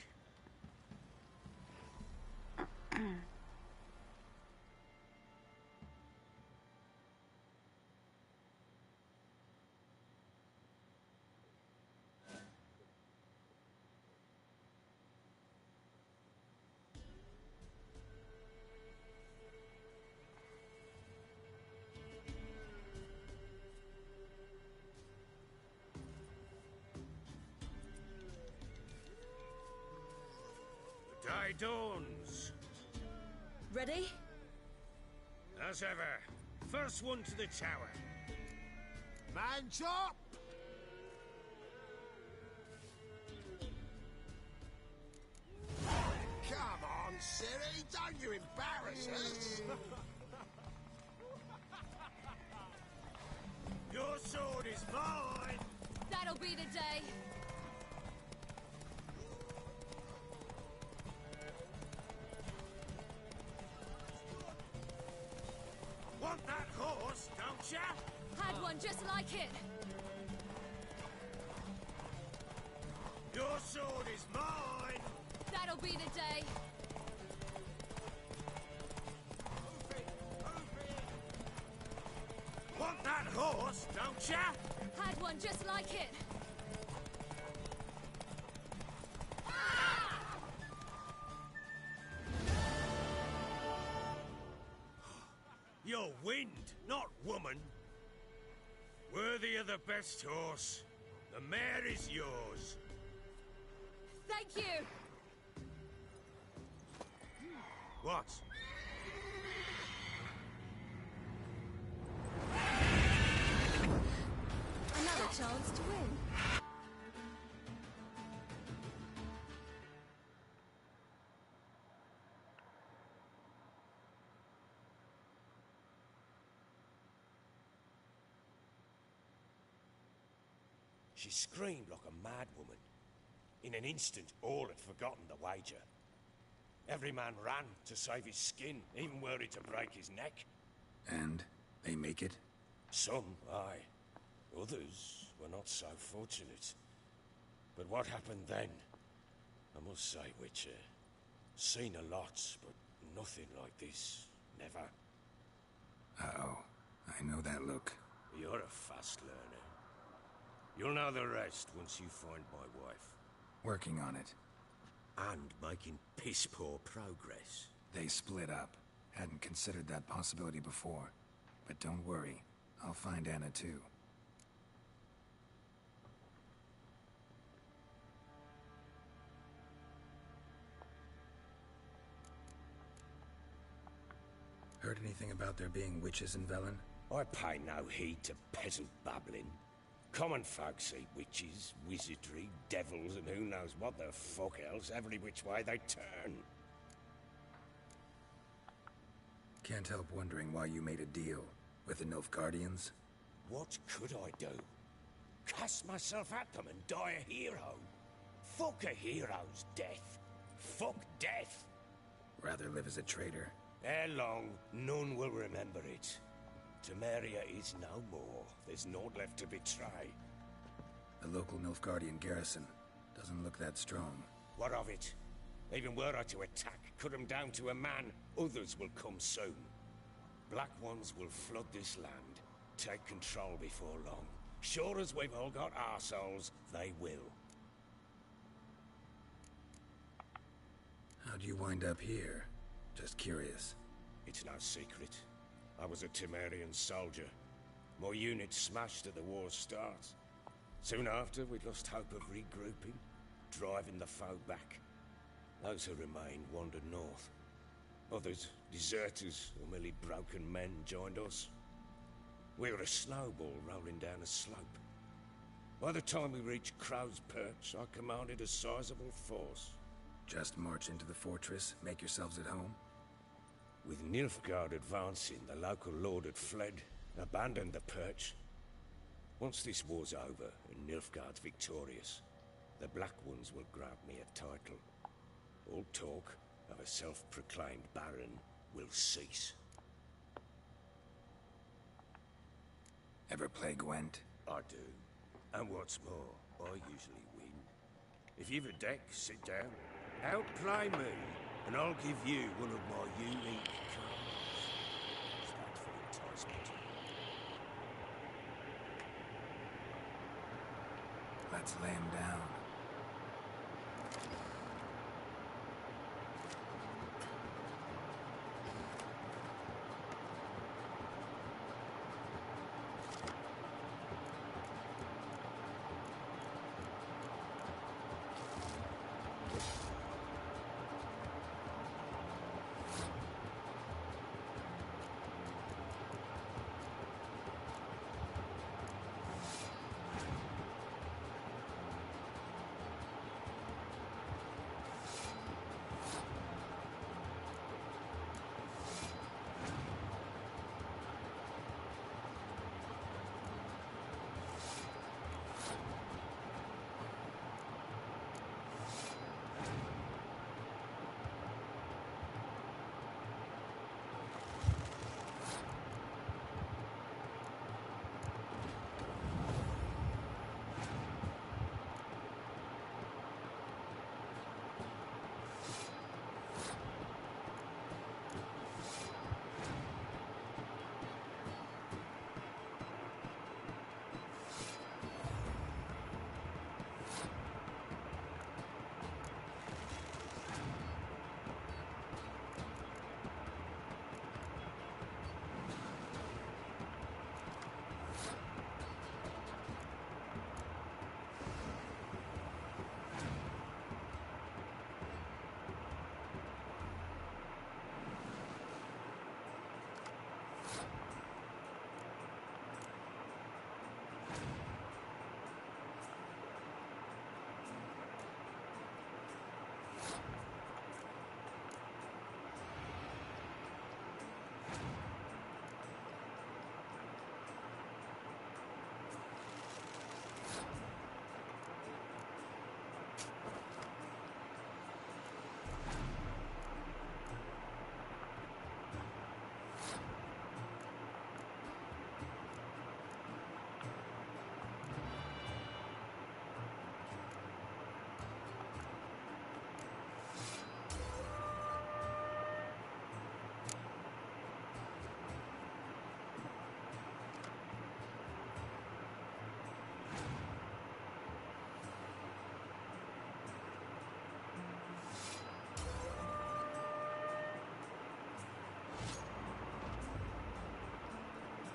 E: The day dawns.
L: Ready?
E: As ever. First one to the tower.
G: Man's up! Come on, Ciri, don't you embarrass us!
E: Your sword is mine!
L: That'll be the day.
E: Want that horse, don't ya?
L: Had one just like it.
E: Your sword is mine!
L: That'll be the day.
E: Want that horse, don't ya?
L: Had one just like it.
E: You're wind, not woman. Worthy of the best horse. The mare is yours.
L: Thank you.
E: What?
L: Another chance to win.
E: She screamed like a mad woman. In an instant, all had forgotten the wager. Every man ran to save his skin, even were it to break his neck.
F: And they make it?
E: Some, aye. Others were not so fortunate. But what happened then? I must say, Witcher, seen a lot, but nothing like this. Never.
F: Uh-oh. I know that look.
E: You're a fast learner. You'll know the rest once you find my wife.
F: Working on it.
E: And making piss-poor progress.
F: They split up. Hadn't considered that possibility before. But don't worry. I'll find Anna too. Heard anything about there being witches in Velen?
E: I pay no heed to peasant babbling. Common folk see witches, wizardry, devils, and who knows what the fuck else every which way they turn.
F: Can't help wondering why you made a deal with the Nilfgaardians.
E: What could I do? Cast myself at them and die a hero? Fuck a hero's death. Fuck death.
F: Rather live as a traitor.
E: Ere long, none will remember it. Temeria is no more. There's naught left to betray.
F: The local Nilfgaardian garrison doesn't look that strong.
E: What of it? Even were I to attack, cut them down to a man, others will come soon. Black Ones will flood this land, take control before long. Sure as we've all got arseholes, they will.
F: How'd you wind up here? Just curious.
E: It's no secret. I was a Temerian soldier. My unit smashed at the war's start. Soon after, we'd lost hope of regrouping, driving the foe back. Those who remained wandered north. Others, deserters or merely broken men, joined us. We were a snowball rolling down a slope. By the time we reached Crow's Perch, I commanded a sizable force.
F: Just march into the fortress, make yourselves at home?
E: With Nilfgaard advancing, the local lord had fled, abandoned the perch. Once this war's over and Nilfgaard's victorious, the Black Ones will grant me a title. All talk of a self-proclaimed baron will cease.
F: Ever play Gwent?
E: I do. And what's more, I usually win. If you've a deck, sit down. Outplay me, and I'll give you one of my unique cards. Is that for enticement?
F: Let's lay him down.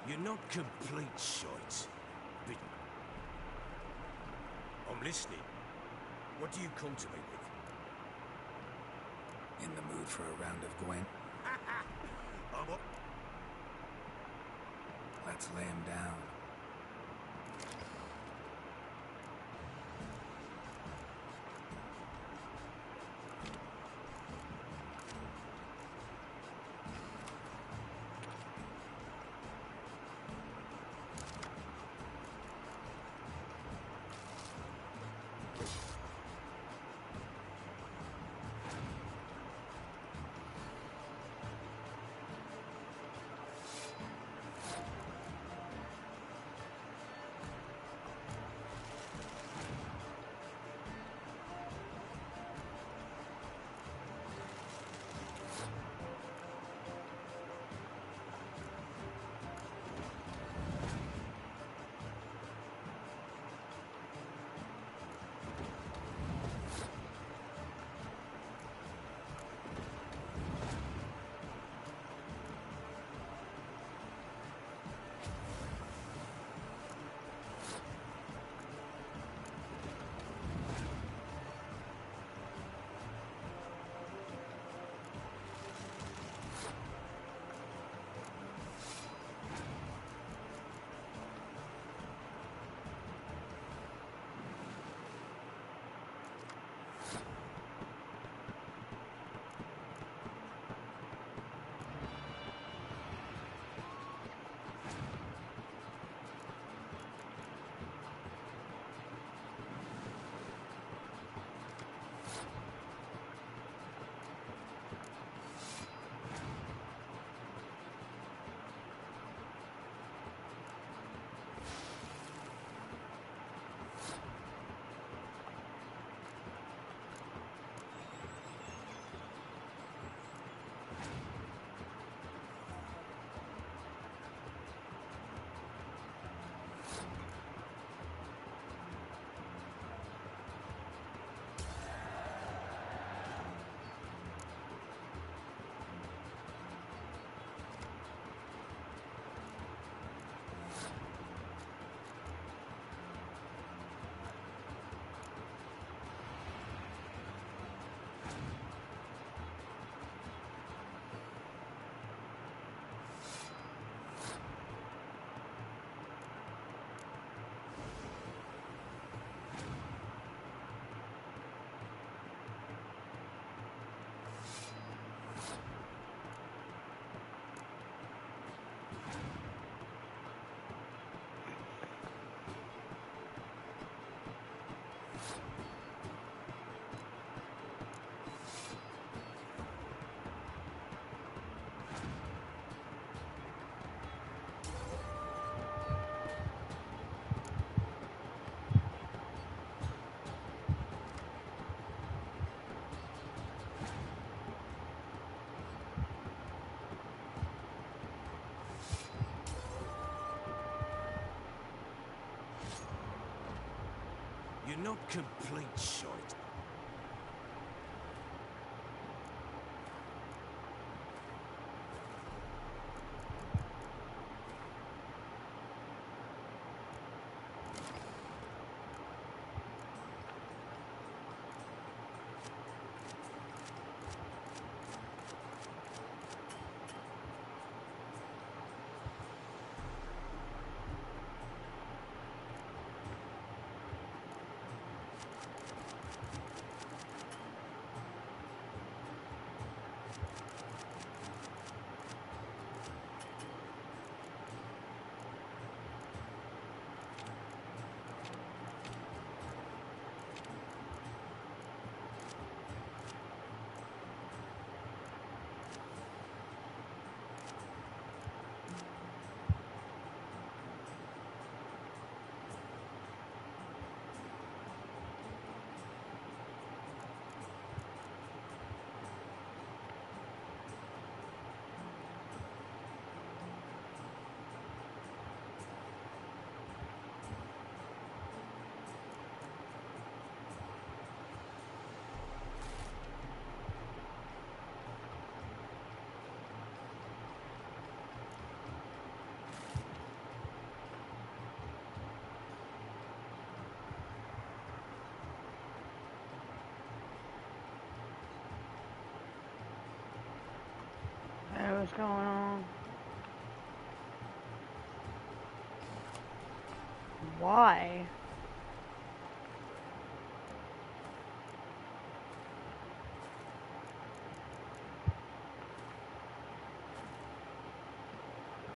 E: You're not complete shite. But... I'm listening. What do you come to me with?
F: In the mood for a round of Gwent?
E: I'm up.
F: Let's lay him down.
E: You're not complete shite.
I: what's going on. Why?